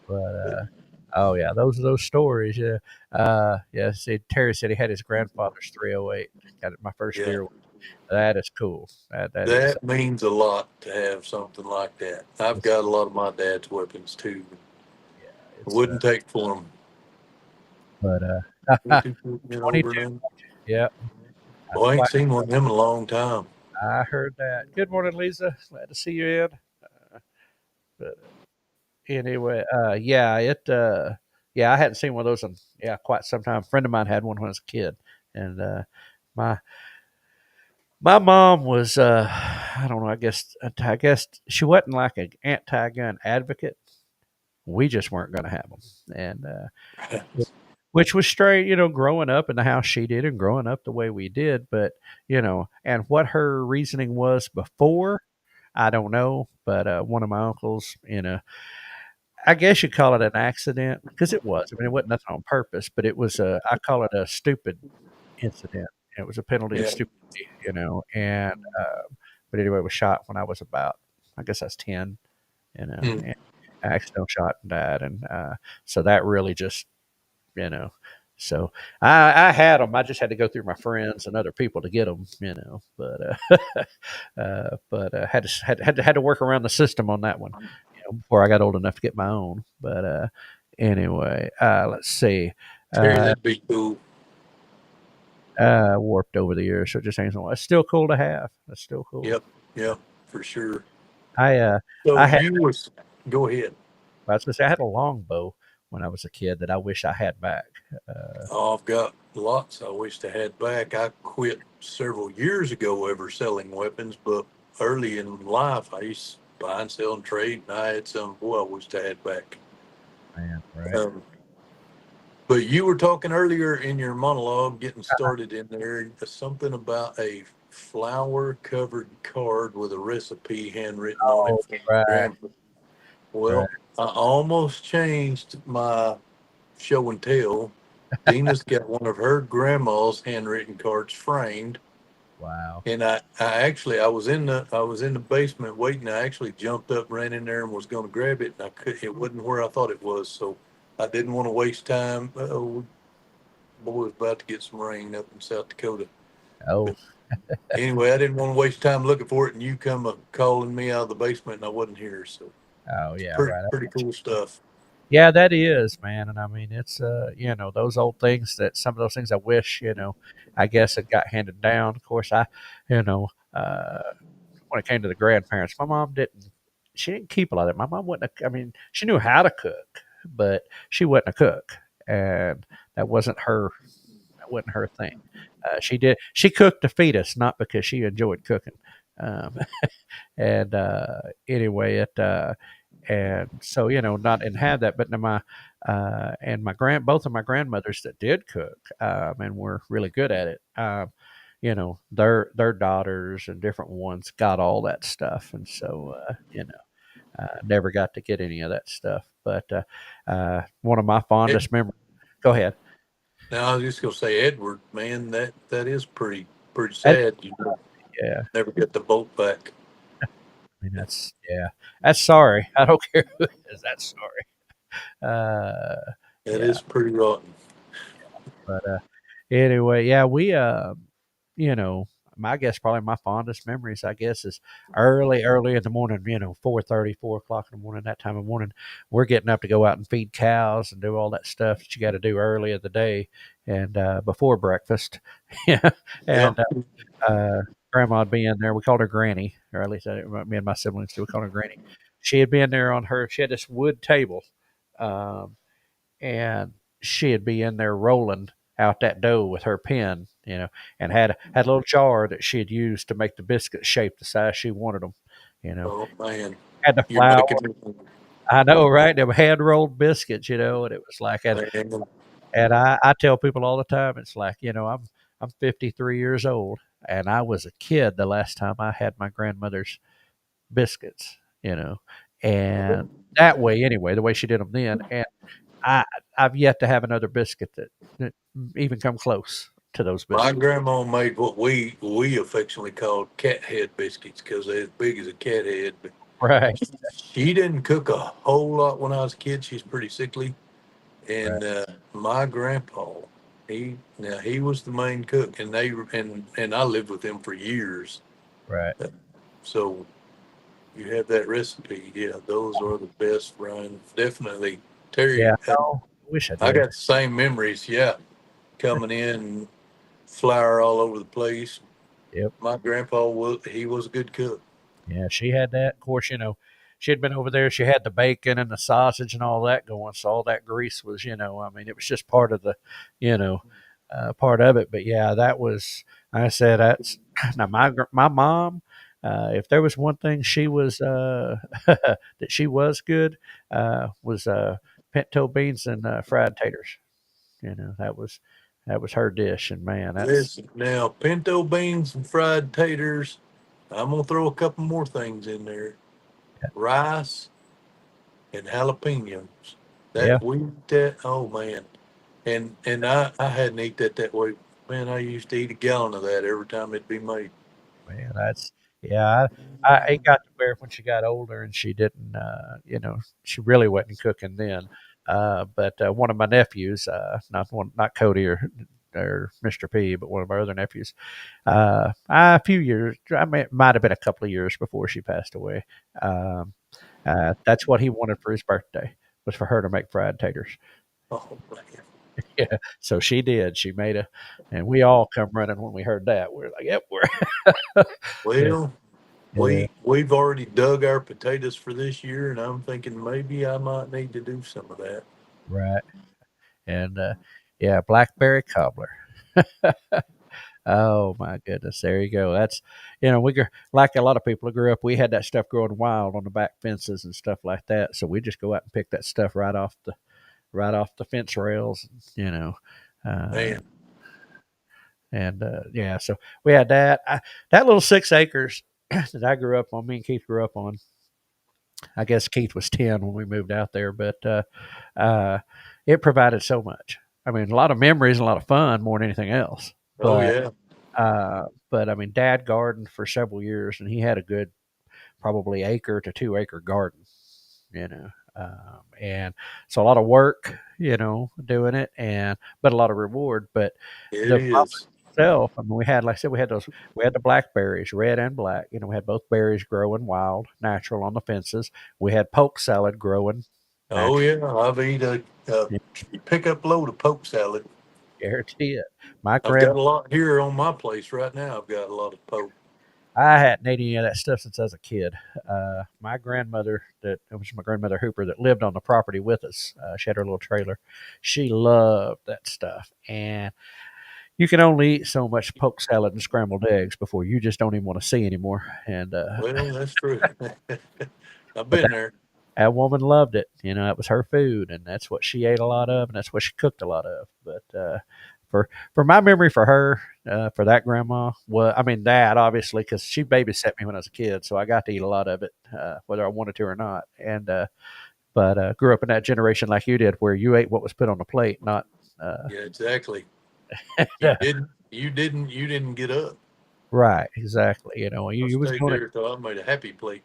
But But oh yeah, those stories. Yeah, yeah. See, Terry said he had his grandfather's 308. Got it, my first yeah, deer. That is cool. That is. that means a lot to have something like that. I've It's, got a lot of my dad's weapons too. yeah, I it's. wouldn't take for them. But Get 22. over them. Yeah, Well, I ain't quite. seen one of them in a long time. I heard that. Good morning, Lisa. Glad to see you in. But anyway, yeah, yeah, I hadn't seen one of those in quite some time. A friend of mine had one when I was a kid, and my my mom was, I don't know, I guess she wasn't like an anti-gun advocate. We just weren't going to have them, and which was straight, growing up in the house she did, and growing up the way we did. But and what her reasoning was before, I don't know. But one of my uncles, I guess you call it an accident because it was. I mean, it wasn't nothing on purpose, but it was I call it a stupid incident. It was a penalty of Yeah. stupidity, and but anyway, it was shot when I was about, I guess I was 10, Mm. and accidental shot and died, and so that really just, you know, so I had them. I just had to go through my friends and other people to get them, but had to work around the system on that one, before I got old enough to get my own. But anyway, let's see. Terry, Uh, that'd be cool. warped over the years, so it just hangs on. It's still cool to have. It's still cool. Yep. Yep. For sure. I uh, So I had you was go ahead. I was gonna say I had a longbow when I was a kid that I wish I had back. Uh, Oh, I've got lots I wish I had back. I quit several years ago ever selling weapons, but early in life I used to buy and sell and trade, and I had some. Boy, I wished I had back. man, right? Um, but you were talking earlier in your monologue, getting started in there, something about a flower covered card with a recipe handwritten on it Oh, from right, grandpa. right. Well, I almost changed my show and tell. Dina's got one of her grandma's handwritten cards framed, Wow. and I was in the basement waiting. I actually jumped up, ran in there, and was going to grab it, and I could. It wasn't where I thought it was, so I didn't want to waste time. Boy, was about to get some rain up in South Dakota. Oh, But anyway, I didn't want to waste time looking for it, and you come calling me out of the basement, and I wasn't here. So oh yeah, pretty right. pretty cool stuff. Yeah, that is, man. And I mean, it's those old things that some of those things I wish, I guess it got handed down. Of course, you know, uh, when it came to the grandparents, my mom didn't. She didn't keep a lot of it. My mom wasn't. I mean, she knew how to cook, but she wasn't a cook, and that wasn't her. That wasn't her thing. She did. She cooked to feed us, not because she enjoyed cooking. Um, and anyway, it and so not and had that, but now my and my both of my grandmothers that did cook, and were really good at it. Their daughters and different ones got all that stuff, and so never got to get any of that stuff. But one of my Ed, fondest memories. Go ahead. now I was just gonna say, Edward, man, that is pretty That, sad. You yeah, never get the boat back. I mean that's sorry. I don't care who it is. That's sorry. Uh, That yeah, is pretty rotten. but anyway, yeah, we you know, I guess probably my fondest memories, I guess, is early in the morning, 4:30, 4 o'clock in the morning, that time of morning, we're getting up to go out and feed cows and do all that stuff that you got to do early in the day and before breakfast. Yeah. Yeah. And grandma'd be in there. We called her Granny, or at least me and my siblings do. We called her Granny. She'd be in there on her. She had this wood table, um, and she'd be in there rolling out that dough with her pen, and had a little jar that she'd used to make the biscuits shape the size she wanted them. You know, Oh man, had the you're flour. making me I know, right? Them hand rolled biscuits, and it was like, man. and I tell people all the time, it's like, I'm 53 years old, and I was a kid the last time I had my grandmother's biscuits, and that way anyway, the way she did them then, and I I've yet to have another biscuit that even come close to those My biscuits. grandma made what we affectionately called cat head biscuits because they're as big as a cat head. But Right, she didn't cook a whole lot when I was a kid. She's pretty sickly, right, and my grandpa, he was the main cook, and and I lived with him for years. right. So you have that recipe. Yeah, those are the best, Ryan. Definitely, Terry. Yeah, no, I wish I I did. got the same memories. Yeah, coming in, flour all over the place. Yep. My grandpa was a good cook. Yeah, she had that. Of course, she had been over there. She had the bacon and the sausage and all that going. So all that grease was, I mean, it was just part of you know, part of it. But yeah, that was. I said that's now my mom. If there was one thing she was that she was good was pinto beans and fried taters. That was her dish, and man, that's Listen, now pinto beans and fried taters. I'm gonna throw a couple more things in there: rice and jalapenos. yeah. That we eat that. Oh man, and I hadn't eat that way. Man, I used to eat a gallon of that every time it'd be made. Man, that's yeah. I it got to where when she got older and she didn't, she really wasn't cooking then. But one of my nephews, not Cody or Mr. P, but one of our other nephews, a few years, I mean, it might have been a couple of years before she passed away. Um, that's what he wanted for his birthday was for her to make fried taters. Oh man. Yeah, so she did. She made and we all come running when we heard that. We're like, "Yep, we're." yeah, Well, yeah, we've already dug our potatoes for this year, and I'm thinking maybe I might need to do some of that. right. And yeah, blackberry cobbler. Oh my goodness, there you go. That's like a lot of people who grew up. We had that stuff growing wild on the back fences and stuff like that. So we just go out and pick that stuff right off the fence rails. You know, uh, Man, and yeah, so we had that. That little 6 acres that I grew up on. Me and Keith grew up on. I guess Keith was 10 when we moved out there, but uh, it provided so much. I mean, a lot of memories and a lot of fun more than anything else. oh But yeah, I mean, Dad gardened for several years, and he had a good, probably acre to 2 acre garden. And so a lot of work, doing it, and but a lot of reward. But it the is. itself, I mean, we had, like I said, we had the blackberries, red and black. We had both berries growing wild, natural on the fences. We had poke salad growing Oh natural. yeah, I've eat a Yeah, pickup load of poke salad. guarantee it. My I've got grandma, a lot here on my place right now. I've got a lot of poke. I hadn't eaten any of that stuff since I was a kid. My grandmother, that it was my grandmother Hooper, that lived on the property with us. She had her little trailer. She loved that stuff, and you can only eat so much poke salad and scrambled eggs before you just don't even want to see anymore. And Well, that's true. I've but been there. that woman loved it. It was her food, and that's what she ate a lot of, and that's what she cooked a lot of. But for my memory, for her, for that grandma, well, I mean that obviously because she babysat me when I was a kid, so I got to eat a lot of it, whether I wanted to or not. And but grew up in that generation like you did, where you ate what was put on the plate, not Yeah, exactly. You didn't get up. right, exactly. I You was stayed doing it. there till I made a happy plate.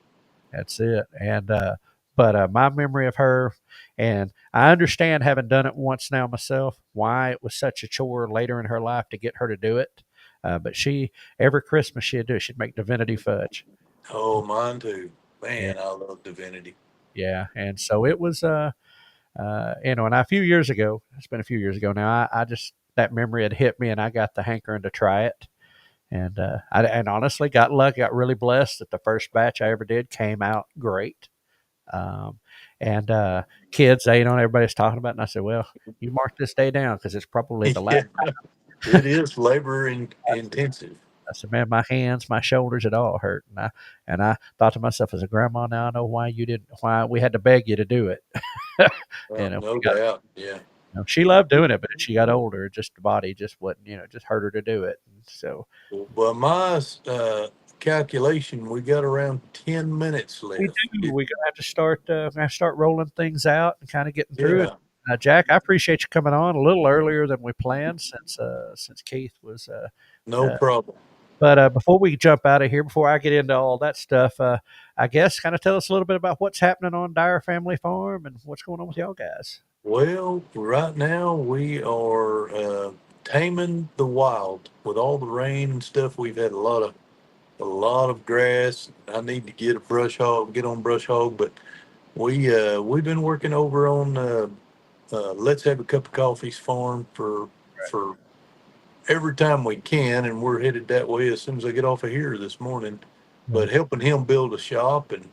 That's it. And but my memory of her, and I understand having done it once now myself, why it was such a chore later in her life to get her to do it. But she every Christmas she'd do it. She'd make divinity fudge. Oh, mine too. Yeah, Man, I love divinity. yeah. And so it was and a few years ago, it's been a few years ago now. I just that memory had hit me, and I got the hankering to try it. And honestly got lucky, got really blessed that the first batch I ever did came out great. Um, and kids, everybody's talking about it. And I said, well, you mark this day down because it's probably the last. Yeah, it is labor intensive. I said, man, my hands, my shoulders, it all hurt. And I thought to myself, as a grandma, now I know why we had to beg you to do it. No We got, doubt. Yeah. she loved doing it, but as she got older, just the body just wasn't, just hurt her to do it. And so Well, my calculation, we got around 10 minutes we left. do. We're gonna have to start rolling things out and kind of getting through it. Yeah, Jack, I appreciate you coming on a little earlier than we planned since Keith was. no Uh, problem. but before we jump out of here, before I get into all that stuff, I guess kind of tell us a little bit about what's happening on Dyer Family Farm and what's going on with y'all guys. Well, right now we are taming the wild with all the rain and stuff. We've had a lot of grass. I need to get a brush hog, get on brush hog, but we've been working over on Let's Have a Cup of Coffee's farm for every time we can, and we're headed that way as soon as I get off of here this morning. Right, But helping him build a shop and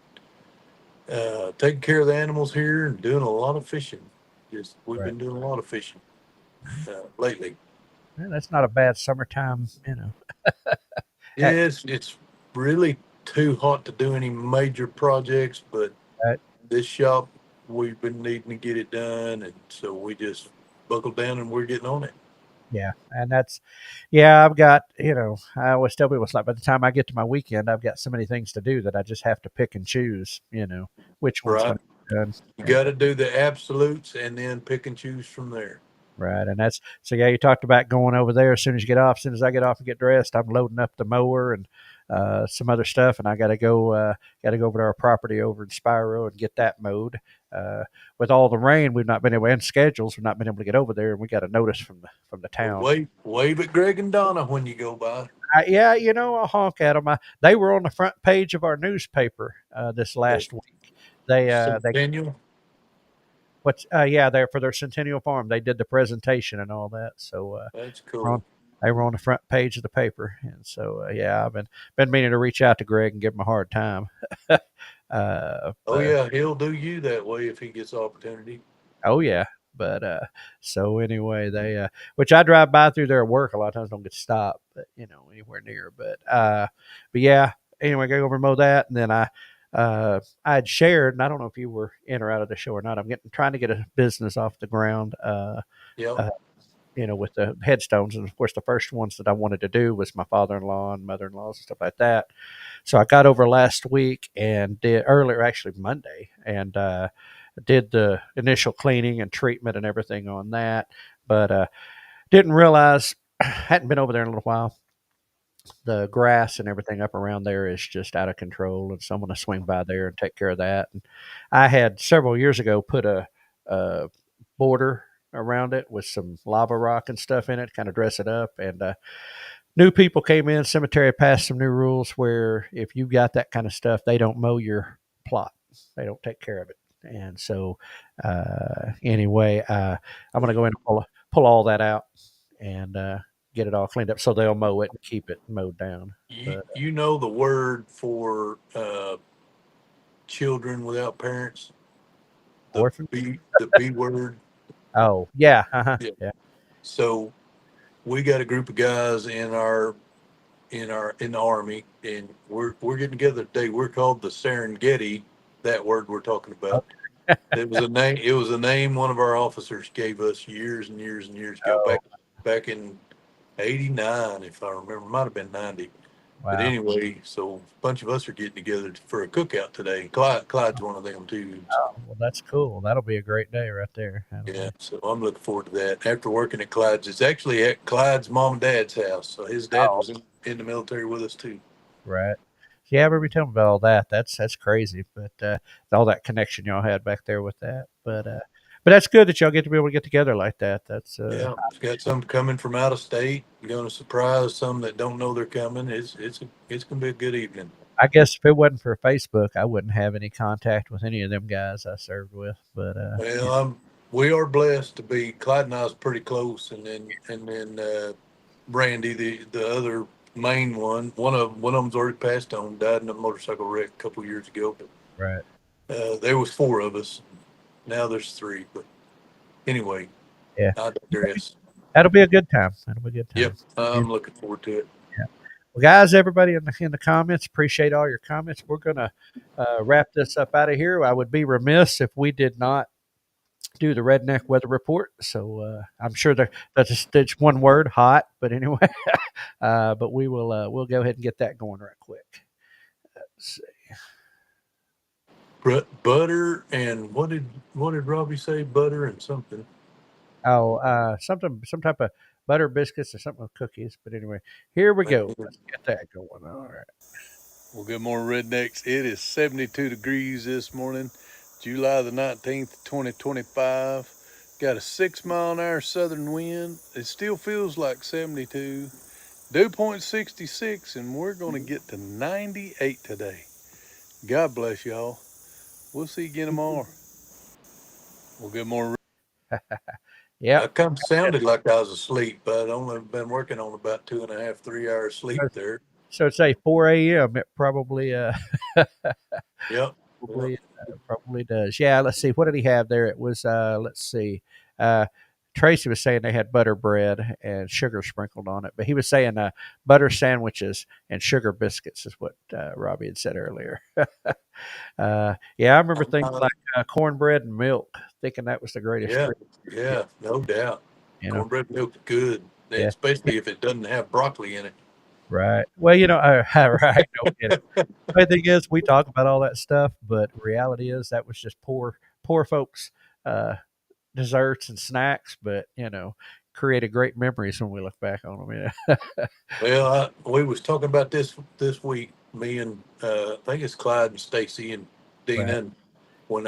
taking care of the animals here and doing a lot of fishing. Just we've right. been doing a lot of fishing lately. Man, that's not a bad summertime. Yeah, Act, it's really too hot to do any major projects, but right? this shop we've been needing to get it done, and so we just buckled down and we're getting on it. Yeah, and yeah. I've got, I always tell people it's like by the time I get to my weekend, I've got so many things to do that I just have to pick and choose, which one's Right? going to be done. You And got to do the absolutes and then pick and choose from there. right, and that's so. Yeah, you talked about going over there as soon as you get off. As soon as I get off and get dressed, I'm loading up the mower and some other stuff, and I got to go over to our property over in Spiro and get that mowed. With all the rain, we've not been able and schedules, we've not been able to get over there, and we got a notice from the Well, town. wave at Greg and Donna when you go by. Yeah, I'll honk at them. They were on the front page of our newspaper this The last week. They Centennial. yeah, they're for their Centennial Farm. They did the presentation and all that. So That's we're cool. on, they were on the front page of the paper, and so yeah, I've been meaning to reach out to Greg and give him a hard time. Oh But yeah, he'll do you that way if he gets opportunity. oh yeah, but so anyway, which I drive by through there at work a lot of times, don't get to stop, but anywhere near. But yeah, anyway, go over and mow that, and then I had shared, and I don't know if you were in or out of the show or not. I'm trying to get a business off the ground. Yep. Uh, with the headstones, and of course, the first ones that I wanted to do was my father-in-law and mother-in-laws and stuff like that. So I got over last week and did earlier, actually Monday, and did the initial cleaning and treatment and everything on that, but didn't realize hadn't been over there in a little while. The grass and everything up around there is just out of control, and so I'm going to swing by there and take care of that. And I had several years ago put a border around it with some lava rock and stuff in it, kind of dress it up. And new people came in, cemetery passed some new rules where if you got that kind of stuff, they don't mow your plot, they don't take care of it. And so, anyway, I'm going to go in and pull all that out and get it all cleaned up so they'll mow it and keep it mowed down. You But you know the word for children without parents, the orphan? B word. Oh, yeah. Yeah. Yeah. So we got a group of guys in the army, and we're getting together today. We're called the Serengeti. That word we're talking about. It was a name. It was a name one of our officers gave us years and years and years ago. Oh, Back in '89, if I remember, might have been '90. But wow. anyway, so a bunch of us are getting together for a cookout today. Clyde's one of them too. So, Oh, well, that's cool. That'll be a great day right there. That'll yeah, be. so I'm looking forward to that. After working at Clyde's, it's actually at Clyde's mom and dad's house. So his dad Oh, was in the military with us too. right. Yeah, every tell me about all that. That's crazy. But all that connection y'all had back there with that. But that's good that y'all get to be able to get together like that. That's Yeah, it's got some coming from out of state. Going to surprise some that don't know they're coming. It's gonna be a good evening. I guess if it wasn't for Facebook, I wouldn't have any contact with any of them guys I served with. But Well, we are blessed to be. Clyde and I was pretty close, and then Randy, the other main one. One of them's already passed on. Died in a motorcycle wreck a couple years ago. But Right. there was four of us. Now there's three. But anyway, Yeah. I digress. That'll be a good time. That'll be a good Yep, time. Yeah. I'm looking forward to it. Well, guys, everybody in the comments, appreciate all your comments. We're gonna wrap this up out of here. I would be remiss if we did not do the redneck weather report. So I'm sure that's just one word, hot. But anyway, but we'll go ahead and get that going right quick. Let's see. Butter and what did Robbie say? Butter and something. Oh, some type of butter biscuits or something with cookies. But anyway, here we go. Let's get that going. All right. Well, good morning, Rednecks. It is 72 degrees this morning, July the 19th, 2025. Got a 6 mile an hour southern wind. It still feels like 72. Dew point 66, and we're going to get to 98 today. God bless y'all. We'll see you again tomorrow. Well, good morning. Yep. I kind of sounded like I was asleep, but I'd only been working on about 2.5, 3 hours sleep there. So it's say 4 a.m. It probably Yep. Yep. probably probably does. Yeah. Let's see. What did he have there? It was let's see. Uh, Tracy was saying they had butter bread and sugar sprinkled on it, but he was saying butter sandwiches and sugar biscuits is what Robbie had said earlier. Yeah, I remember thinking like cornbread and milk, thinking that was the greatest Yeah. treat. Yeah. No doubt. You know, Cornbread milk's good, yeah, especially if it doesn't have broccoli in it. right. Well, right. No kidding. The thing is, we talk about all that stuff, but reality is that was just poor folks' uh, desserts and snacks. But created great memories when we look back on them. Yeah. Well, we was talking about this week. Me and I think it's Clyde and Stacy and Dina. Right. And when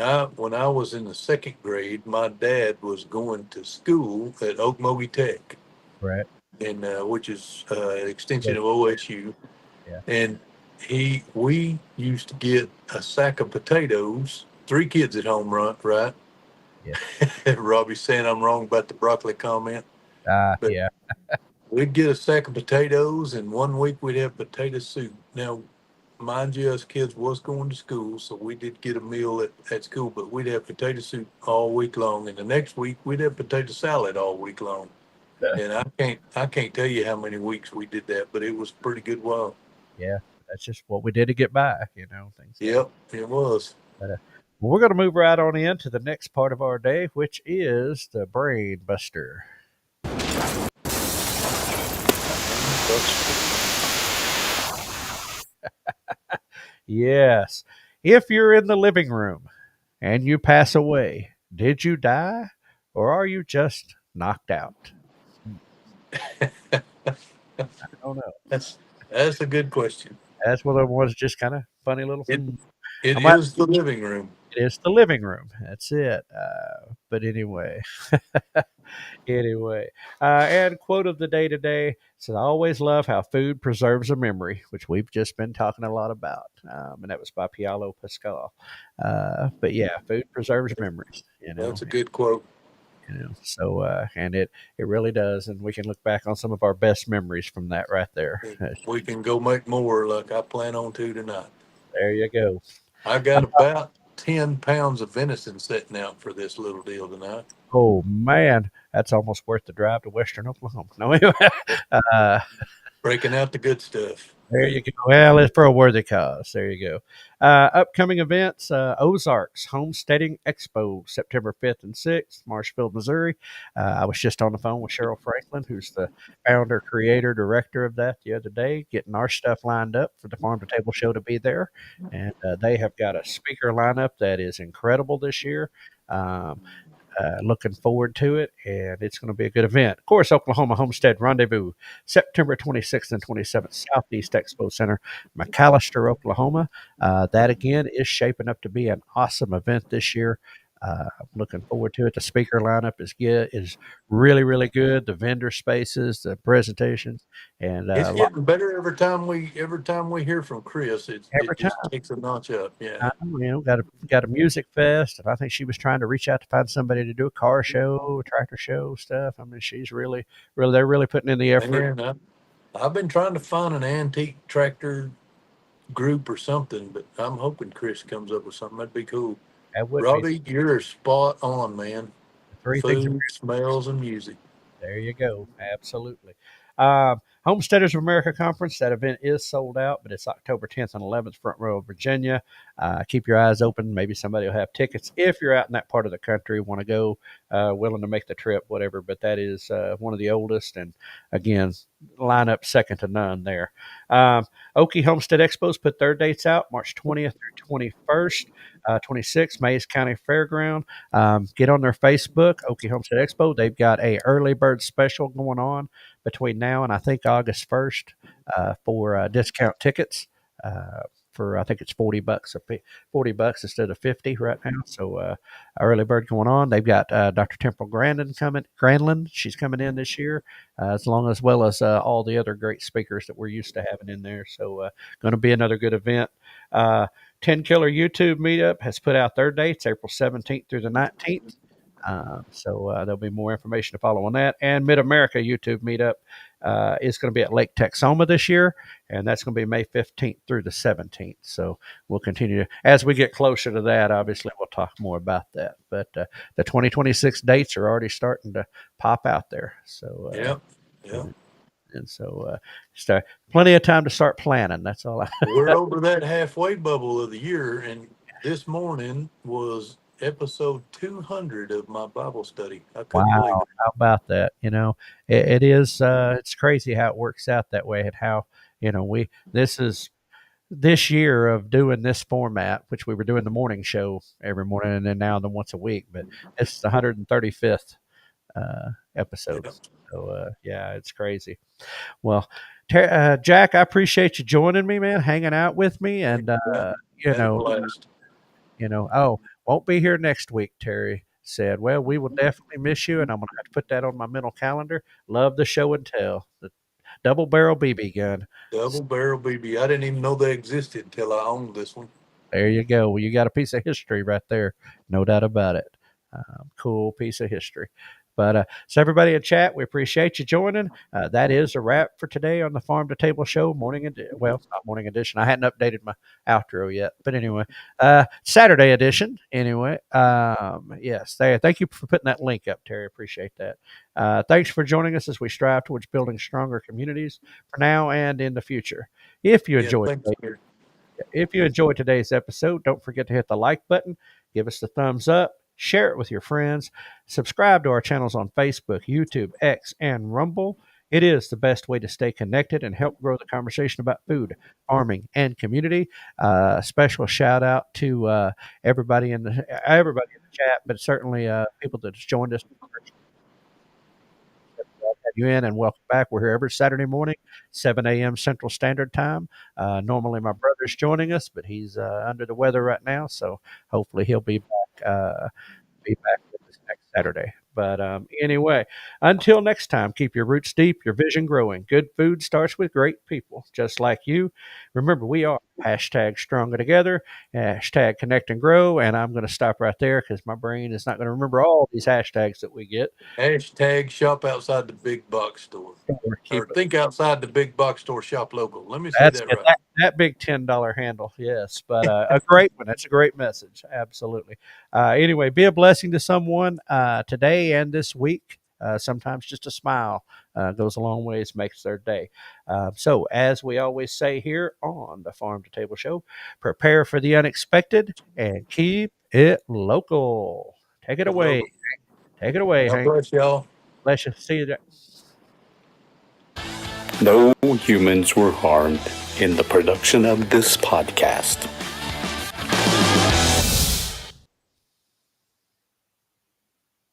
I was in the second grade, my dad was going to school at Okmulgee Tech, Right. and which is an extension Yes. of OSU. Yeah. And we used to get a sack of potatoes. Three kids at home, right? Yeah. Robbie's saying I'm wrong about the broccoli comment, but Yeah. we'd get a sack of potatoes, and one week we'd have potato soup. Now, mind you, us kids was going to school, so we did get a meal at school, but we'd have potato soup all week long, and the next week we'd have potato salad all week long. And I can't tell you how many weeks we did that, but it was a pretty good while. Yeah. That's just what we did to get by. Things like. Yep, it was. But, well, we're going to move right on into the next part of our day, which is the brain buster. Yes. If you're in the living room and you pass away, did you die or are you just knocked out? I don't know. That's a good question. That's one of them was just kind of funny little. It it I might, is the living room. it is the living room. That's it. But anyway, anyway, and quote of the day today says, "I always love how food preserves a memory," which we've just been talking a lot about, and that was by Pialo Pascal. But yeah, food preserves memories. That's a good quote. So and it really does, and we can look back on some of our best memories from that right there. We can go make more like I plan on to tonight. There you go. I got about 10 pounds of venison sitting out for this little deal tonight. Oh man, that's almost worth the drive to Western Oklahoma. No, anyway, uh, Breaking out the good stuff. there you go. Well, it's for a worthy cause. There you go. Upcoming events: Ozarks Homesteading Expo, September 5th and 6th, Marshfield, Missouri. I was just on the phone with Cheryl Franklin, who's the founder, creator, director of that, the other day, getting our stuff lined up for the Farm2Table Show to be there, and they have got a speaker lineup that is incredible this year. Um, Looking forward to it, and it's going to be a good event. Of course, Oklahoma Homestead Rendezvous, September 26th and 27th, Southeast Expo Center, McAllister, Oklahoma. That again is shaping up to be an awesome event this year. I'm looking forward to it. The speaker lineup is really good. The vendor spaces, the presentations, and It's getting better every time we hear from Chris. every It time. just takes a notch up. Yeah. Got a music fest, and I think she was trying to reach out to find somebody to do a car show, tractor show stuff. I mean, she's really, they're really putting in the effort. And I've been trying to find an antique tractor group or something, but I'm hoping Chris comes up with something. That'd be cool. That would be Robbie, you're spot on, man. the three things. Food, smells, and music. There you go. Absolutely. Homesteaders of America Conference. That event is sold out, but it's October 10th and 11th, front row of Virginia. Keep your eyes open. Maybe somebody will have tickets if you're out in that part of the country, want to go, willing to make the trip, whatever. But that is one of the oldest, and again, line up second to none there. Okie Homestead Expos put their dates out March 20th through 21st. 26th, Mays County Fairground. Get on their Facebook, Okie Homestead Expo. They've got a early bird special going on between now and I think August 1st for discount tickets. For I think it's $40 $40 instead of 50 right now. So early bird going on. They've got Dr. Temple Grandland. She's coming in this year, as well as all the other great speakers that we're used to having in there. So going to be another good event. 10 Killer YouTube Meetup has put out their dates, April 17th through the 19th. So there'll be more information to follow on that. And Mid America YouTube Meetup is going to be at Lake Texoma this year, and that's going to be May 15th through the 17th. So we'll continue as we get closer to that. Obviously, we'll talk more about that. But the 2026 dates are already starting to pop out there. So Yeah. Yeah. and so plenty of time to start planning. That's all. We're over that halfway bubble of the year, and this morning was episode 200 of my Bible study. I couldn't believe Wow, it. how about that? It is. It's crazy how it works out that way, and how we this is this year of doing this format, which we were doing the morning show every morning, and then now the once a week. But it's the 135th episode. Yeah. So yeah, it's crazy. Well, Jack, I appreciate you joining me, man, hanging out with me, and Yeah. you Had a know, blast. oh, won't be here next week, Terry said. Well, we will definitely miss you, and I'm going to have to put that on my mental calendar. Love the show and tell. The double barrel BB gun. Double barrel BB. I didn't even know they existed until I owned this one. There you go. Well, you got a piece of history right there. No doubt about it. Cool piece of history. But so everybody in chat, we appreciate you joining. That is a wrap for today on the Farm to Table Show well, not morning edition. I hadn't updated my outro yet, but anyway, Saturday edition. Anyway, yes, there. Thank you for putting that link up, Terry. Appreciate that. Thanks for joining us as we strive towards building stronger communities for now and in the future. If you Yeah, enjoyed thanks, Gary. if you enjoyed today's episode, don't forget to hit the like button, give us the thumbs up, share it with your friends, subscribe to our channels on Facebook, YouTube, X, and Rumble. It is the best way to stay connected and help grow the conversation about food, farming, and community. Special shout out to everybody in the chat, but certainly people that have joined us. Have you in and welcome back. We're here every Saturday morning, 7 a.m. Central Standard Time. Normally, my brother's joining us, but he's under the weather right now, so hopefully he'll be back with us next Saturday. But anyway, until next time, keep your roots deep, your vision growing. Good food starts with great people, just like you. Remember, we are hashtag stronger together, hashtag connect and grow. And I'm going to stop right there because my brain is not going to remember all these hashtags that we get. Hashtag shop outside the big box store. Keep Or think outside the big box store, shop local. Let me say That's that it. right. That big $10 handle, yes, but a great one. That's a great message, absolutely. Anyway, be a blessing to someone today and this week. Sometimes just a smile goes a long ways, makes their day. So, as we always say here on the Farm to Table Show, prepare for the unexpected and keep it local. Take it Good away. local. Take it away, God Hank. bless y'all. Bless you. See you there. No humans were harmed in the production of this podcast.